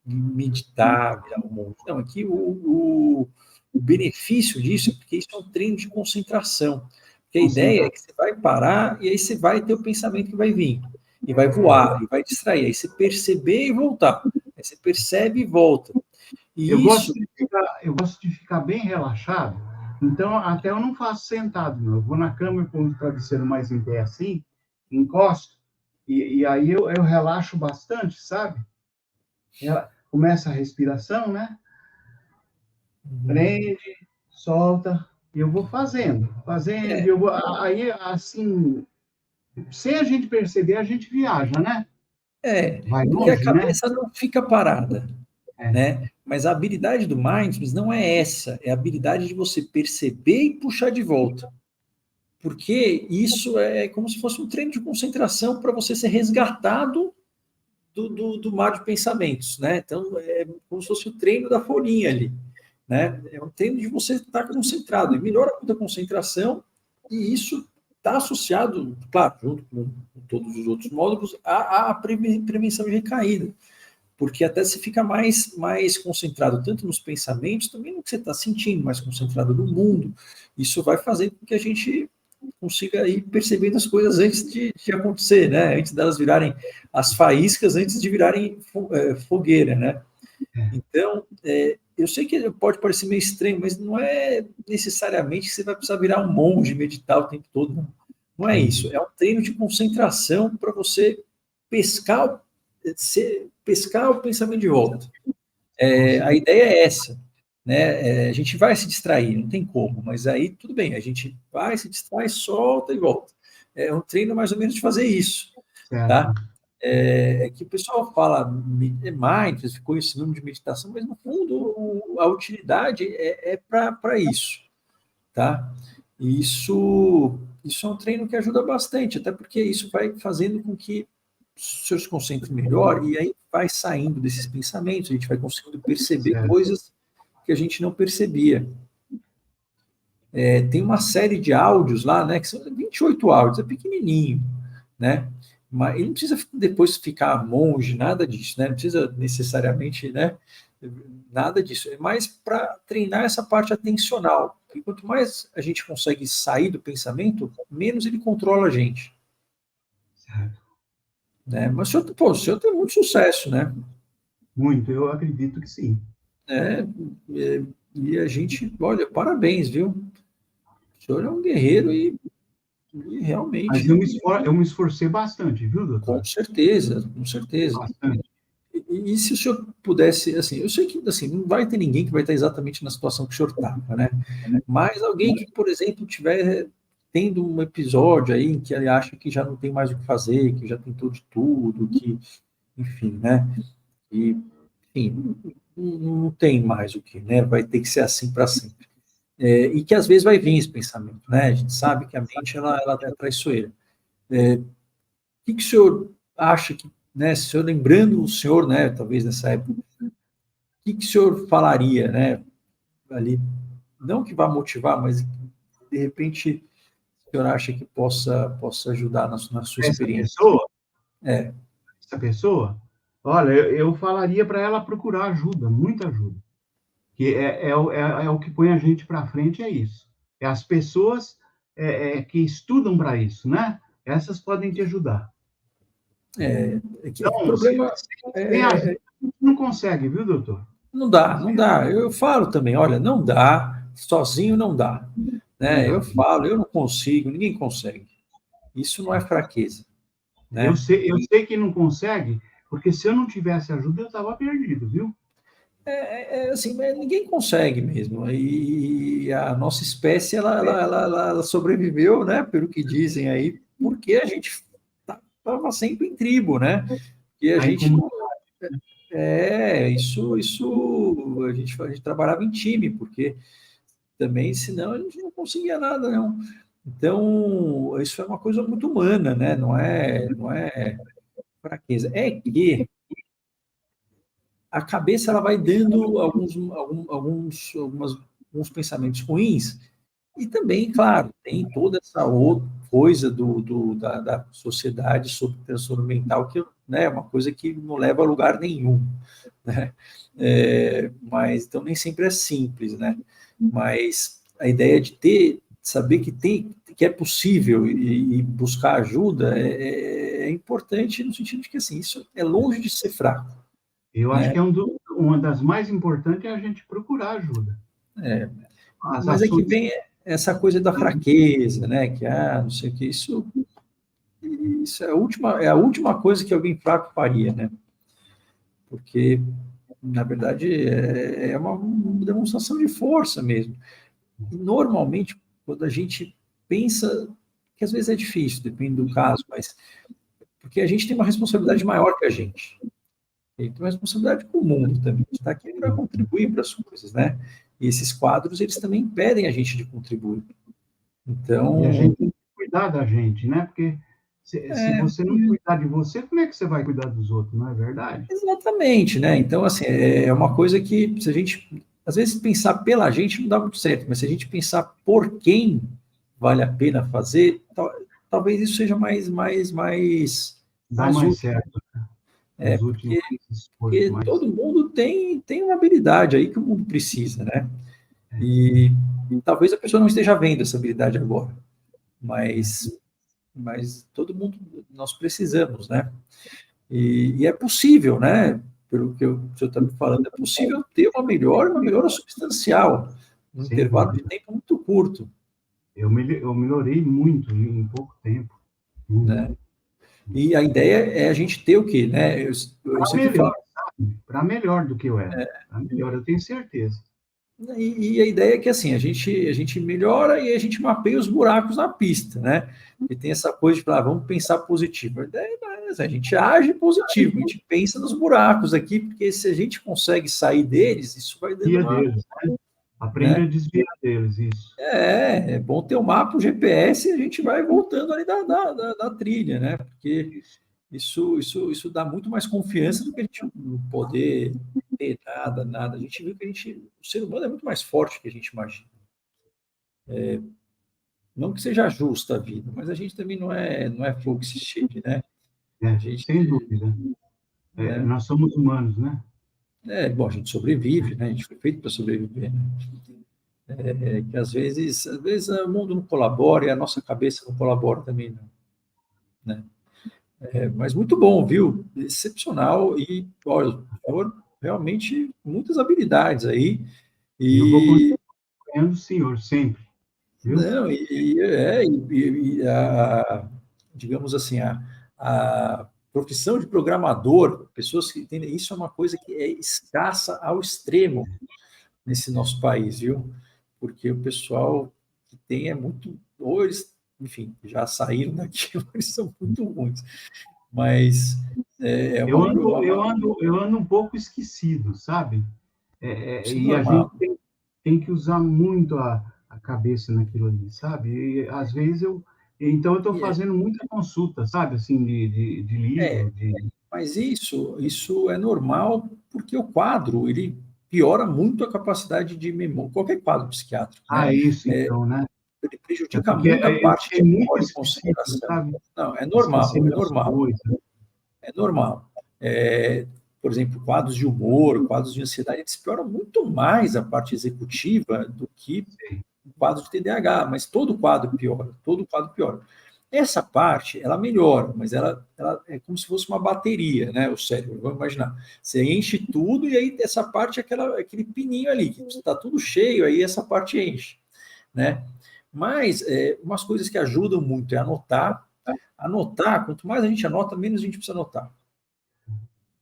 meditar, virar um monte. Não, é que o benefício disso é porque isso é um treino de concentração. Porque a ideia é que você vai parar e aí você vai ter o pensamento que vai vir. E vai voar, e vai distrair. Aí você perceber e voltar. Aí você percebe e volta. E eu gosto de ficar bem relaxado, então até eu não faço sentado, não. Eu vou na cama e ponho o travesseiro mais em pé assim, encosto, e aí eu relaxo bastante, sabe? Começa a respiração, né? Prende, solta, e eu vou fazendo, aí assim, sem a gente perceber, a gente viaja, né? Vai porque a longe, cabeça não fica parada, né? né? Mas a habilidade do mindfulness não é essa, é a habilidade de você perceber e puxar de volta. Porque isso é como se fosse um treino de concentração para você ser resgatado do mar de pensamentos, né? Então, é como se fosse o treino da folhinha ali, né? É um treino de você estar concentrado, e melhora muito a concentração, e isso está associado, claro, junto com todos os outros módulos, à prevenção de recaída, porque até você fica mais concentrado tanto nos pensamentos, também no que você está sentindo, mais concentrado no mundo. Isso vai fazer com que a gente consiga ir percebendo as coisas antes de acontecer, né? Antes delas virarem as faíscas, antes de virarem fogueira, né? Então, eu sei que pode parecer meio estranho, mas não é necessariamente que você vai precisar virar um monge, meditar o tempo todo, não. Não é isso. É um treino de concentração para você pescar o pensamento de volta. A ideia é essa. Né? A gente vai se distrair, não tem como, mas aí tudo bem, a gente vai, se distrai, solta e volta. É um treino mais ou menos de fazer isso. Tá? Que o pessoal fala mindfulness, ficou esse nome de meditação, mas no fundo a utilidade é para isso. Tá? E isso é um treino que ajuda bastante, até porque isso vai fazendo com que o senhor se concentre melhor e aí vai saindo desses pensamentos, a gente vai conseguindo perceber coisas que a gente não percebia. tem uma série de áudios lá, né, que são 28 áudios, é pequenininho, né, mas ele não precisa depois ficar monge, nada disso, né, não precisa necessariamente, né, nada disso, é mais para treinar essa parte atencional, porque quanto mais a gente consegue sair do pensamento, menos ele controla a gente, Certo. né, mas o senhor tem muito sucesso, né, Muito, eu acredito que sim. é, e a gente, olha, parabéns, viu, o senhor é um guerreiro e Mas realmente, eu me esforcei bastante, viu, com doutor? certeza, com certeza. Bastante. E se o senhor pudesse, assim, eu sei que assim, não vai ter ninguém que vai estar exatamente na situação que o senhor estava, né? Mas alguém que, por exemplo, tiver tendo um episódio aí em que ele acha que já não tem mais o que fazer, que já tentou de tudo, que, enfim, né? E, enfim, não tem mais o que, né? Vai ter que ser assim para sempre. E que às vezes vai vir esse pensamento, né? A gente sabe que a mente ela é traiçoeira. Que o senhor acha que, né, se o senhor lembrando o senhor, né, talvez nessa época, o que o senhor falaria, né, ali, não que vá motivar, mas de repente o senhor acha que possa ajudar na sua Essa experiência? pessoa, É, essa pessoa, olha, eu falaria para ela procurar ajuda, muita ajuda. Que é o que põe a gente para frente, é isso. É as pessoas que estudam para isso, né? Essas podem te ajudar. que o Então, problema sem ajuda, é, a gente não consegue, viu, doutor? não dá, não dá. Eu falo também, olha, não dá, sozinho não dá, Não né? Eu dá. falo, eu não consigo, ninguém consegue. Isso não é fraqueza, né? Eu sei que não consegue, porque se eu não tivesse ajuda, eu estava perdido, viu? Assim, ninguém consegue mesmo. E a nossa espécie, ela sobreviveu, né? Pelo que dizem aí, porque a gente estava sempre em tribo, né? E a Aí, gente como não. A gente trabalhava em time, porque também, senão, a gente não conseguia nada, não. Então, isso é uma coisa muito humana, né? Não é fraqueza. É que a cabeça ela vai dando alguns pensamentos ruins, e também, claro, tem toda essa outra coisa da sociedade sobre transtorno mental, que, né, é uma coisa que não leva a lugar nenhum, né? Mas, então, nem sempre é simples, né? Mas a ideia de saber que é possível e buscar ajuda é importante no sentido de que, assim, isso é longe de ser fraco, eu acho né? que uma das mais importantes é a gente procurar ajuda. É, As mas é que ações. vem essa coisa da fraqueza, né? Que, não sei o que, isso é a última coisa que alguém fraco faria, né? Porque, na verdade, é uma demonstração de força mesmo. E, normalmente, quando a gente pensa, que às vezes é difícil, depende do caso, mas porque a gente tem uma responsabilidade maior que a gente. E tem uma responsabilidade com o mundo também. A gente está aqui para contribuir para as coisas, né? E esses quadros, eles também impedem a gente de contribuir. E a Então, gente tem que cuidar da gente, né? Porque se você não cuidar de você, como é que você vai cuidar dos outros, não é verdade? exatamente, né? Então, assim, é uma coisa que, se a gente, às vezes, pensar pela gente não dá muito certo, mas se a gente pensar por quem vale a pena fazer, talvez isso seja Dá mais mais útil. certo É, nos últimos porque, esforços, porque mais. todo mundo tem uma habilidade aí que o mundo precisa, né? E talvez a pessoa não esteja vendo essa habilidade agora, mas todo mundo, nós precisamos, né? E é possível, né? Pelo que o senhor está me falando, é possível ter uma melhora substancial, num Sem intervalo de dúvida. tempo muito curto, Eu melhorei muito em pouco tempo. Muito. né? E a ideia é a gente ter o quê, né? Eu Para sempre falo, melhor, sabe? Para melhor do que eu era. Para melhor, eu tenho certeza. e a ideia é que assim, a gente melhora e a gente mapeia os buracos na pista, né? E tem essa coisa de falar, vamos pensar positivo. A ideia é essa, a gente age positivo, a gente pensa nos buracos aqui, porque se a gente consegue sair deles, isso vai dando Desvia uma, deles, né? Aprende né? a desviar deles, isso. É bom ter o mapa, o GPS, e a gente vai voltando ali da trilha, né? Porque Isso. isso dá muito mais confiança do que a gente não poder ter nada. A gente viu que o ser humano é muito mais forte do que a gente imagina. Não que seja justa a vida, mas a gente também não é fogo que se cheire, né? A gente, Sem dúvida. né? Nós somos humanos, né? Bom, a gente sobrevive, né? A gente foi feito para sobreviver, né? Que às vezes o mundo não colabora e a nossa cabeça não colabora também, não, né? Mas muito bom, viu? Excepcional e, olha, foram realmente muitas habilidades aí E eu vou e continuar acompanhando o senhor sempre, viu? não digamos assim a profissão de programador, pessoas que entendem isso é uma coisa que é escassa ao extremo nesse nosso país, viu? Porque o pessoal que tem é muito, ou eles, enfim, já saíram daqui, ou eles são muito ruins. Mas é Eu uma, ando, eu uma ando, eu ando um pouco esquecido, sabe? isso é E a gente normal. tem que usar muito a cabeça naquilo ali, sabe? E às vezes então eu estou E fazendo muita consulta, sabe? Assim, de livro, mas isso é normal, porque o quadro, ele piora muito a capacidade de memória, qualquer quadro psiquiátrico, né? isso É, então, né? ele É prejudica porque muito a eu parte fiquei de muito memória e esquecido, concentração. sabe? Não, é Esqueci normal, é minhas normal. coisas. É normal. Por exemplo, quadros de humor, quadros de ansiedade, eles pioram muito mais a parte executiva do que o quadro de TDAH, mas todo quadro piora, todo quadro piora. Essa parte, ela melhora, mas ela é como se fosse uma bateria, né? O cérebro, vamos imaginar. Você enche tudo e aí essa parte é aquele pininho ali, que está tudo cheio, aí essa parte enche, né? Mas umas coisas que ajudam muito é anotar. Anotar, quanto mais a gente anota, menos a gente precisa anotar.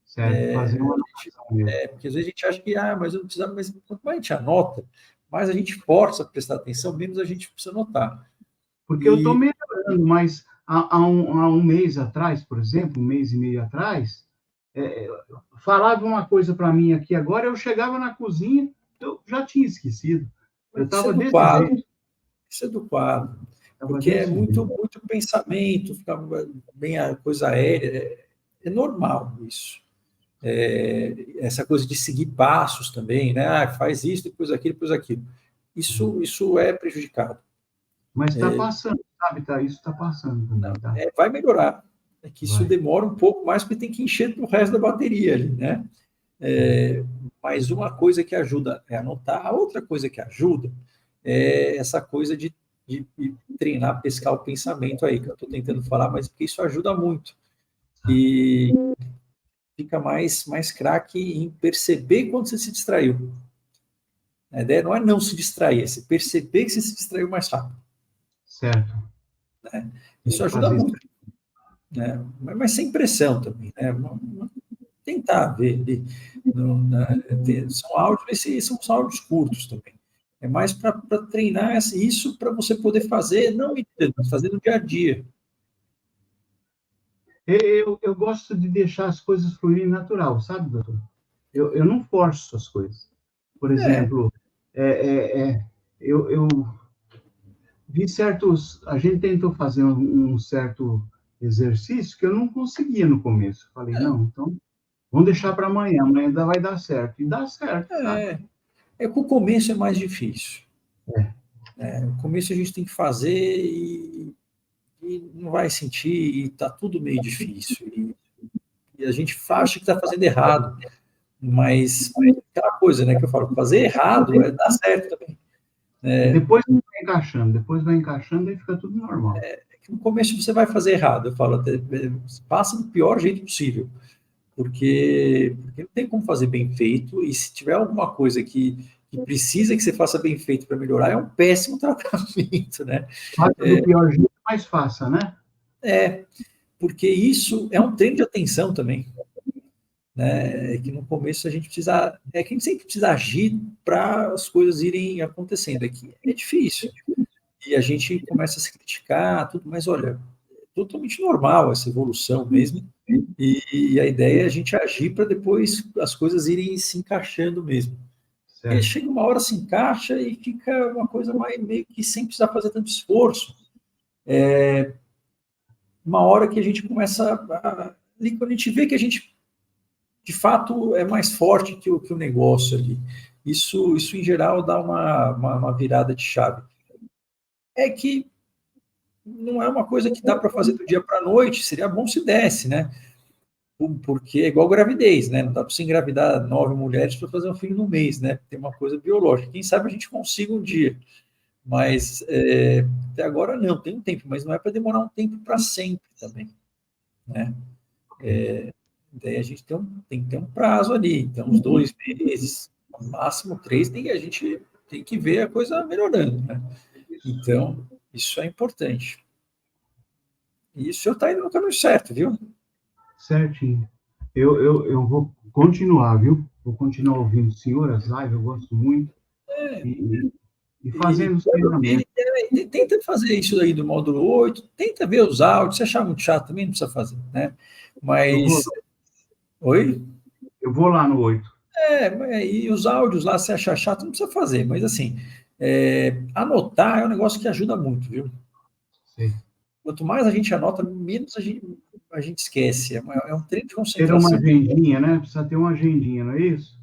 Certo, fazer uma anotação mesmo. Porque às vezes a gente acha que, mas eu não precisava, mas quanto mais a gente anota, mais a gente força a prestar atenção, menos a gente precisa anotar. Porque eu estou E melhorando, mas há um mês atrás, por exemplo, um mês e meio atrás, é, falava uma coisa para mim aqui agora, eu chegava na cozinha, eu já tinha esquecido. Eu isso é estava do desse quadro, jeito, isso é do quadro, estava porque é desse muito, jeito. muito pensamento, fica bem a coisa aérea, é normal isso. Essa coisa de seguir passos também, né? Faz isso, depois aquilo. Isso é prejudicado. Mas está passando, sabe? Isso está passando também, tá? Vai melhorar. É que isso Vai. demora um pouco mais, porque tem que encher o resto da bateria ali, né? Sim. Mas uma coisa que ajuda é anotar, a outra coisa que ajuda é essa coisa de treinar, pescar o pensamento aí, que eu estou tentando falar, mas porque isso ajuda muito. E fica mais craque em perceber quando você se distraiu. A ideia não é não se distrair, é se perceber que você se distraiu mais rápido. Certo. Tem Isso que ajuda fazer isso. muito, né? Mas sem pressão também, né? Tentar ver. São áudios, são áudios curtos também. É mais para treinar isso para você poder fazer, não meditando, mas fazer no dia a dia. Eu gosto de deixar as coisas fluírem natural, sabe, doutor? Eu não forço as coisas. Por É, exemplo, é, é, é, eu vi certos. A gente tentou fazer um certo exercício que eu não conseguia no começo. Falei, não, então vamos deixar para amanhã, amanhã ainda vai dar certo. E dá certo, sabe? é, é que o começo é mais difícil. No começo a gente tem que fazer e não vai sentir, e está tudo meio difícil. E a gente acha que está fazendo errado, mas aquela coisa, né, que eu falo, fazer errado é dar certo também. E depois vai encaixando e fica tudo normal. No começo você vai fazer errado, eu falo, passa do pior jeito possível, porque não tem como fazer bem feito, e se tiver alguma coisa que precisa que você faça bem feito para melhorar, é um péssimo tratamento, né? Faça do pior jeito, mas faça, né? Porque isso é um treino de atenção também, né? Que no começo a gente precisa, que a gente sempre precisa agir para as coisas irem acontecendo, aqui é difícil, e a gente começa a se criticar, tudo, mas olha, é totalmente normal essa evolução mesmo, e a ideia é a gente agir para depois as coisas irem se encaixando mesmo. Porque Certo. chega uma hora, se encaixa e fica uma coisa mais meio que sem precisar fazer tanto esforço. Uma hora que a gente começa ali, quando a gente vê que a gente, de fato, é mais forte que o negócio ali. Isso em geral, dá uma virada de chave. É que não é uma coisa que dá para fazer do dia para a noite, seria bom se desse, né? Porque é igual gravidez, né? Não dá para você engravidar 9 mulheres para fazer um filho no mês, né? Tem uma coisa biológica. Quem sabe a gente consiga um dia, mas até agora não, tem um tempo, mas não é para demorar um tempo para sempre também, né? Daí a gente tem que ter um prazo ali, então uns 2 meses, no máximo 3, a gente tem que ver a coisa melhorando, né? Então, isso é importante. E o senhor está indo no caminho certo, viu? Certinho. Eu vou continuar, viu? Vou continuar ouvindo o senhor, as lives, eu gosto muito. E E fazendo os treinamentos. tenta fazer isso aí do módulo 8, tenta ver os áudios, se achar muito chato também não precisa fazer, né? Eu vou, Mas, oi? eu vou lá no 8. E os áudios lá, se achar chato, não precisa fazer, mas assim, anotar é um negócio que ajuda muito, viu? Sei. Quanto mais a gente anota, menos a gente esquece. É um treino de Ter uma concentração. agendinha, né? Precisa ter uma agendinha, não é isso?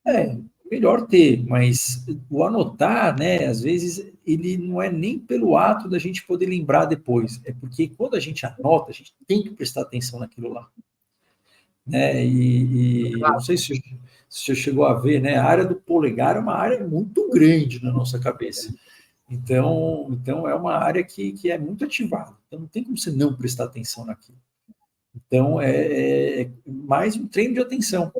É, melhor ter, mas o anotar, né, às vezes, ele não é nem pelo ato da gente poder lembrar depois, é porque quando a gente anota, a gente tem que prestar atenção naquilo lá, né, e eu não sei se você chegou a ver, né, a área do polegar é uma área muito grande na nossa cabeça, então é uma área que é muito ativada, então não tem como você não prestar atenção naquilo. Então, é mais um treino de atenção.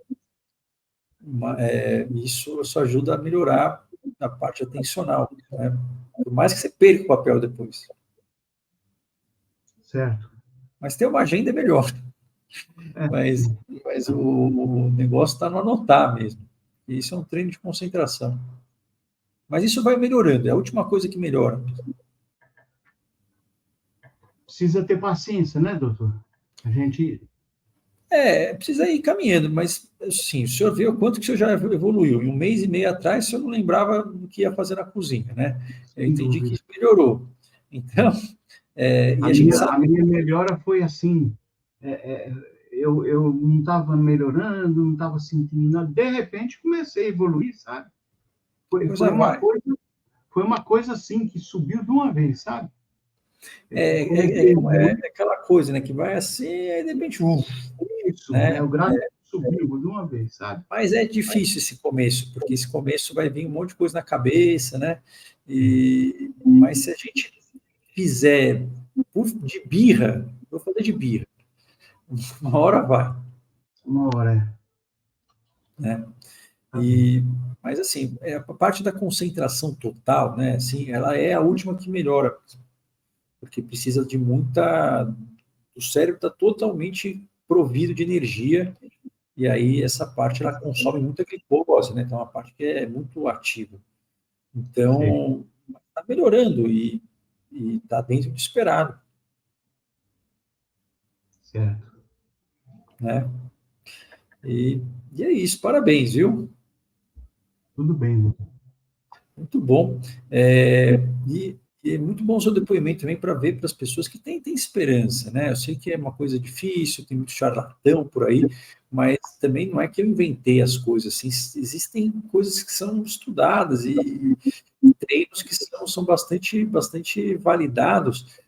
Isso ajuda a melhorar a parte atencional, né? Por mais que você perca o papel depois. Certo. Mas ter uma agenda é melhor. É, Mas o negócio está no anotar mesmo. E isso é um treino de concentração. Mas isso vai melhorando, é a última coisa que melhora. precisa ter paciência, né, doutor? A gente. Precisa ir caminhando, mas assim, o senhor vê o quanto que o senhor já evoluiu. Em um mês e meio atrás, o senhor não lembrava do que ia fazer na cozinha, né? Eu Sem entendi que dúvida. isso melhorou. Então, e A a gente minha, sabe. a minha melhora foi assim. Eu não estava melhorando, não estava sentindo nada. De repente, comecei a evoluir, sabe? Foi, Coisa foi, uma vai. coisa, foi uma coisa assim que subiu de uma vez, sabe? Eu É comecei a como evoluir aquela coisa, né? Que vai assim, aí de repente, isso, né? o gráfico subiu de uma vez, sabe? Mas é difícil esse começo, porque esse começo vai vir um monte de coisa na cabeça, né? Mas se a gente fizer de birra, vou fazer de birra, uma hora vai, Uma hora. né? Tá bem. Mas assim, a parte da concentração total, né? Assim, ela é a última que melhora, porque precisa de muita. O cérebro está totalmente provido de energia. E aí essa parte ela consome muita glicose, né? Então é uma parte que é muito ativa. Sei. Então está melhorando e está dentro do esperado, Certo. né? E, e é isso, parabéns, viu? Tudo bem, doutor. Muito bom. E é muito bom o seu depoimento também para ver para as pessoas que têm esperança, né? Eu sei que é uma coisa difícil, tem muito charlatão por aí, mas também não é que eu inventei as coisas, assim, existem coisas que são estudadas e treinos que são bastante validados,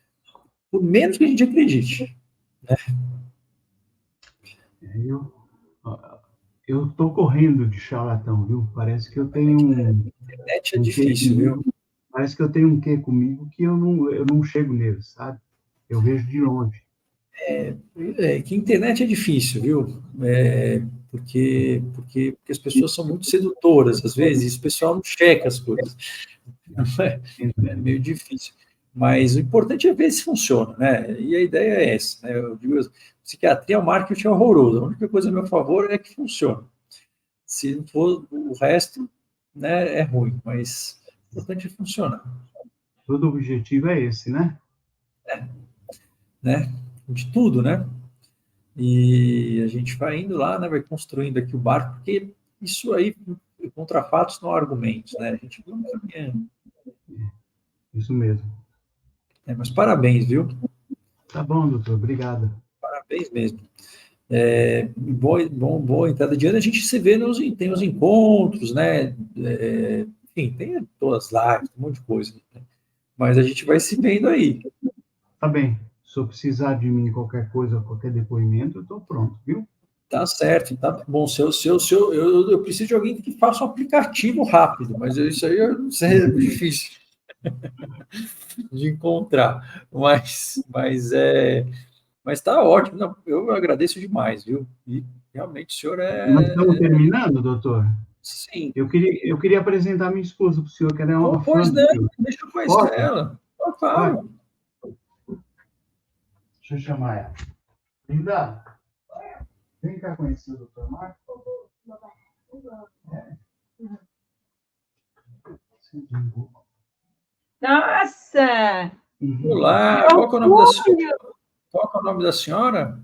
por menos que a gente acredite. Eu eu estou correndo de charlatão, viu? Parece que eu tenho A internet é um quê difícil, viu? comigo, parece que eu tenho um quê comigo que eu não chego nele, sabe? Eu vejo de longe. Que a internet é difícil, viu? Porque as pessoas são muito sedutoras, às vezes, e o pessoal não checa as coisas. É meio difícil. Mas o importante é ver se funciona, né? E a ideia é essa, né? Eu digo, psiquiatria é um marketing horroroso. A única coisa a meu favor é que funcione. Se não for o resto, né, é ruim, mas o importante é funcionar, Todo objetivo é esse, né? né? De tudo, né? E a gente vai indo lá, né, vai construindo aqui o barco, porque isso aí, contra fatos, não há argumentos, né? A gente vai caminhando. Isso mesmo. Mas parabéns, viu? Tá bom, doutor. Obrigado. Parabéns mesmo. Boa entrada de ano, a gente se vê tem os encontros, né? tem todas as lives, um monte de coisa, né? Mas a gente vai se vendo aí. Tá bem. Se eu precisar de mim qualquer coisa, qualquer depoimento, eu estou pronto, viu? Tá certo, tá bom. Eu preciso de alguém que faça um aplicativo rápido, mas isso aí eu não sei, é difícil de encontrar. Mas tá ótimo. Não, eu agradeço demais, viu? E realmente o senhor Nós estamos é. terminando, doutor? Sim. Eu queria apresentar minha esposa para o senhor, que ela é uma fã Pois do não, senhor. deixa eu conhecer Pode? ela. Eu Pode? falo. Deixa eu chamar ela. Linda, vem cá conhecer o doutor Marco, por favor. Nossa! Olá, Que qual que é o nome da senhora? orgulho! Qual que é o nome da senhora?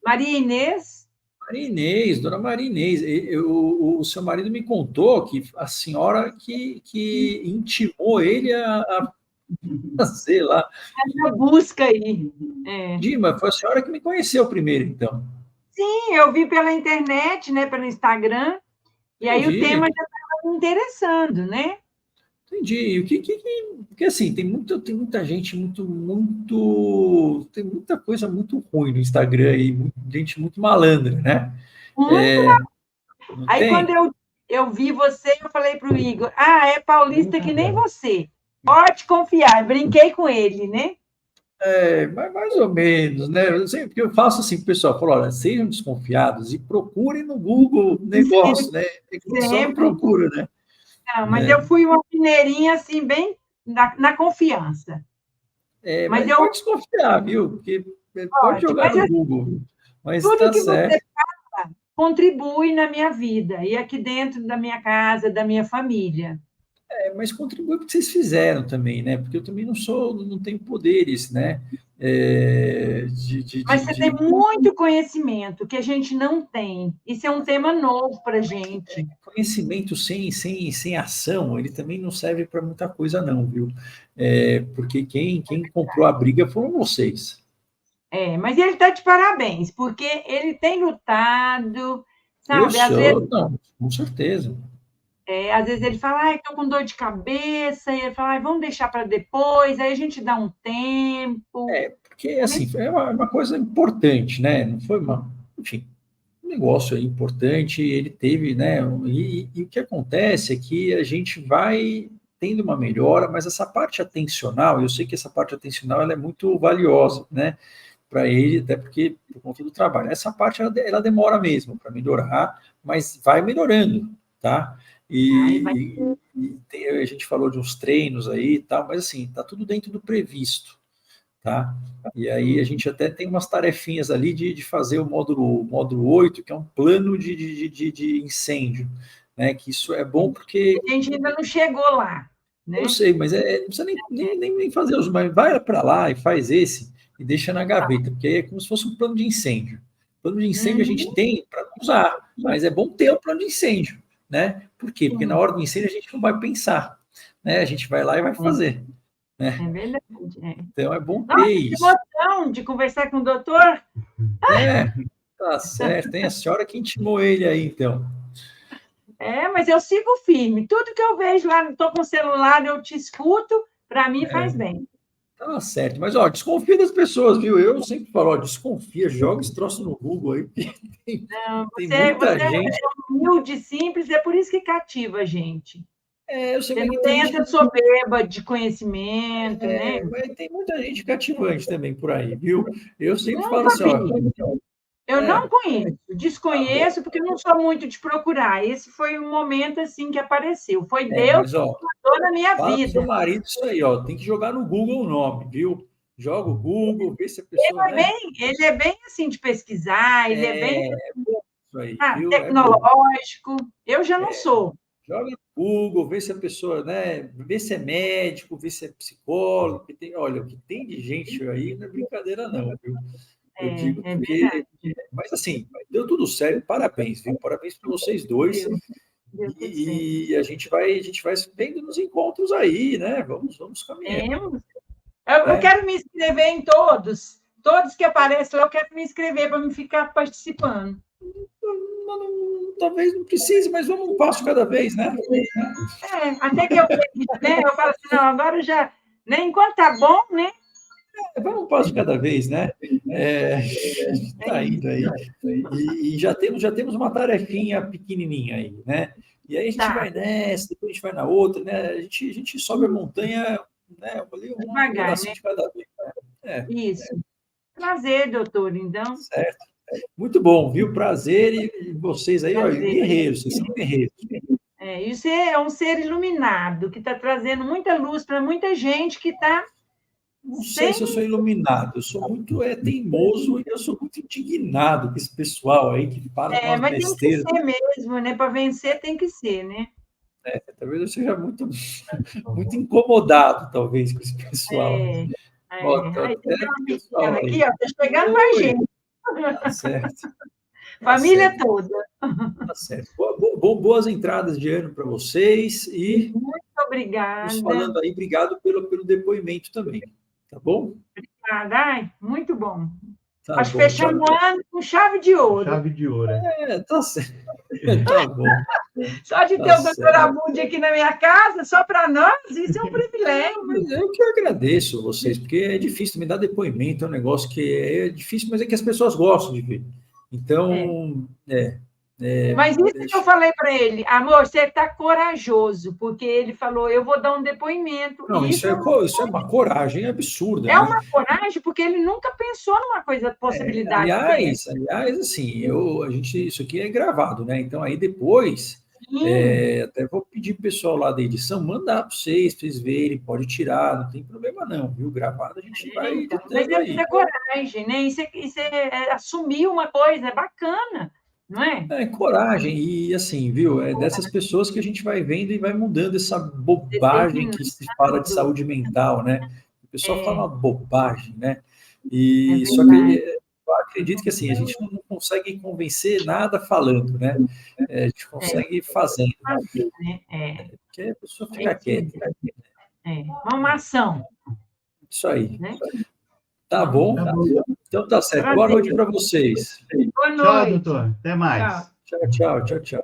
Maria Inês? Maria Inês, dona Maria Inês. O seu marido me contou que a senhora que intimou ele a fazer lá. Essa busca aí. É. Dima, foi a senhora que me conheceu primeiro, então. Sim, eu vi pela internet, né, pelo Instagram, e aí o tema Entendi, já estava me interessando, né? entendi. E porque assim, tem muita gente tem muita coisa muito ruim no Instagram aí, gente muito malandra, né? Muito. Não Aí quando tem? eu vi você, eu falei para o Igor, é paulista que nem você. Pode confiar. Brinquei com ele, né? Mais ou menos, né? Eu sempre que eu faço assim, o pessoal fala, olha, sejam desconfiados e procurem no Google o negócio, né? Tem que só não Sempre. procura, né? Não, mas Né? eu fui uma mineirinha, assim, bem na confiança. Mas Mas eu, pode desconfiar, viu? Porque pode pode. jogar Mas no Google, mas tudo está que você certo. contribui na minha vida e aqui dentro da minha casa, da minha família. Mas contribui porque vocês fizeram também, né? Porque eu também não tenho poderes, né? Mas você tem muito conhecimento que a gente não tem. Isso é um tema novo para a gente. Conhecimento sem ação, ele também não serve para muita coisa, não, viu? Porque quem comprou a briga foram vocês. Mas ele está de parabéns, porque ele tem lutado, Eu sabe? sou, não, com certeza. Às vezes ele fala, estou com dor de cabeça, e ele fala, vamos deixar para depois, aí a gente dá um tempo. Porque, assim, uma coisa importante, né? Não foi enfim, um negócio aí importante, ele teve, né? E o que acontece é que a gente vai tendo uma melhora, mas essa parte atencional, eu sei que essa parte atencional ela é muito valiosa, né? Para ele, até porque por conta do trabalho. Essa parte ela demora mesmo para melhorar, mas vai melhorando, tá? Aí vai. A gente falou de uns treinos aí e tal, mas assim, tá tudo dentro do previsto, tá? E aí a gente até tem umas tarefinhas ali de fazer o módulo 8, que é um plano de incêndio, né? Que isso é bom porque A gente ainda não chegou lá, eu né? sei, mas não precisa nem fazer os, mas vai para lá e faz esse e deixa na gaveta, porque aí é como se fosse um plano de incêndio. Plano de incêndio a gente Uhum. tem para usar, mas é bom ter o plano de incêndio, né? Por quê? Porque na hora do incêndio a gente não vai pensar, né? A gente vai lá e vai fazer, É né? verdade. Então é bom ter Nossa, que isso. emoção de conversar com o doutor. É, tá certo, hein? A senhora que intimou ele aí, então. Mas eu sigo firme. Tudo que eu vejo lá, estou com o celular, eu te escuto, para mim faz bem. Tá certo, mas ó, desconfia das pessoas, viu? Eu sempre falo, ó, desconfia, joga esse troço no Google aí, porque tem muita Você é gente. humilde, simples, é por isso que cativa a gente. Eu sei, Você mas não tem tem gente essa que. soberba de conhecimento, né? Mas tem muita gente cativante também por aí, viu? Eu sempre falo Nunca assim, ó. vi. Eu não conheço, Tá bom. desconheço, porque eu não sou muito de procurar. Esse foi um momento assim que apareceu. Foi Deus Mas que ó, mandou na minha fala pro seu vida. marido isso aí, ó. Tem que jogar no Google o nome, viu? Joga o Google, vê se a pessoa, né? Ele é bem assim de pesquisar, ele é bem Isso aí, viu? É bom. tecnológico. Eu já não sou. Joga no Google, vê se a pessoa, né? Vê se é médico, vê se é psicólogo. Porque olha, o que tem de gente aí não é brincadeira, não, viu? Eu digo É porque. verdade. Mas assim, deu tudo certo, parabéns, viu? Parabéns para vocês dois. Deu tudo certo. E a gente vai vendo nos encontros aí, né? Vamos caminhando. Temos. Eu Né? quero me inscrever em todos. Todos que aparecem lá, eu quero me inscrever para me ficar participando. talvez não precise, mas vamos um passo cada vez, né? Até que eu, né, eu falo assim, não, agora já, né, enquanto tá bom, né? Vamos um passo cada vez, né? Está indo aí. E já temos uma tarefinha pequenininha aí, né? E aí a gente vai nessa, depois a gente vai na outra, né? A gente sobe a montanha, né? Um pedacinho de cada vez. Né? Isso. Prazer, doutor, então. Certo. Muito bom, viu? Prazer e vocês aí, ó, guerreiros, vocês são guerreiros. E você é um ser iluminado, que está trazendo muita luz para muita gente que está... Não sei se eu sou iluminado, eu sou muito teimoso e eu sou muito indignado com esse pessoal aí que fala umas mas besteiras. Tem que ser mesmo, né? Para vencer tem que ser, né? Talvez eu seja muito incomodado, talvez, com esse pessoal. Pessoal aqui, ó, tá chegando mais gente. Tá certo. Família toda. Tá certo. Boas entradas de ano para vocês e muito obrigada. Falando aí, obrigado pelo depoimento também. Tá bom? Obrigada. Muito bom. Tá Nós bom, fechamos o ano com chave de ouro. Chave de ouro. Tá certo. Tá bom. Só de ter o doutor Abud aqui na minha casa, só para nós, isso é um privilégio. Mas eu que agradeço vocês, porque é difícil me dar depoimento, é um negócio que é difícil, mas é que as pessoas gostam de ver. Então, mas isso que eu falei para ele, amor, você está corajoso, porque ele falou, eu vou dar um depoimento. Não, isso é uma coragem absurda. É uma coragem, porque ele nunca pensou numa possibilidade. Aliás, assim, isso aqui é gravado, né? Então, aí depois, até vou pedir pro pessoal lá da edição mandar para vocês verem, pode tirar, não tem problema não, viu? Gravado a gente vai... Mas é coragem, né? Isso é assumir uma coisa, é bacana. Não é? Coragem, e assim, viu? É dessas pessoas que a gente vai vendo e vai mudando essa bobagem que se fala de saúde mental, né? O pessoal fala uma bobagem, né? E só que eu acredito que assim, a gente não consegue convencer nada falando, né? A gente consegue fazendo. Porque a pessoa fica quieta. Uma ação. Isso aí. Tá bom? Então tá certo. Prazer. Boa noite para vocês. Boa noite. Tchau, doutor. Até mais. Tchau. Tchau.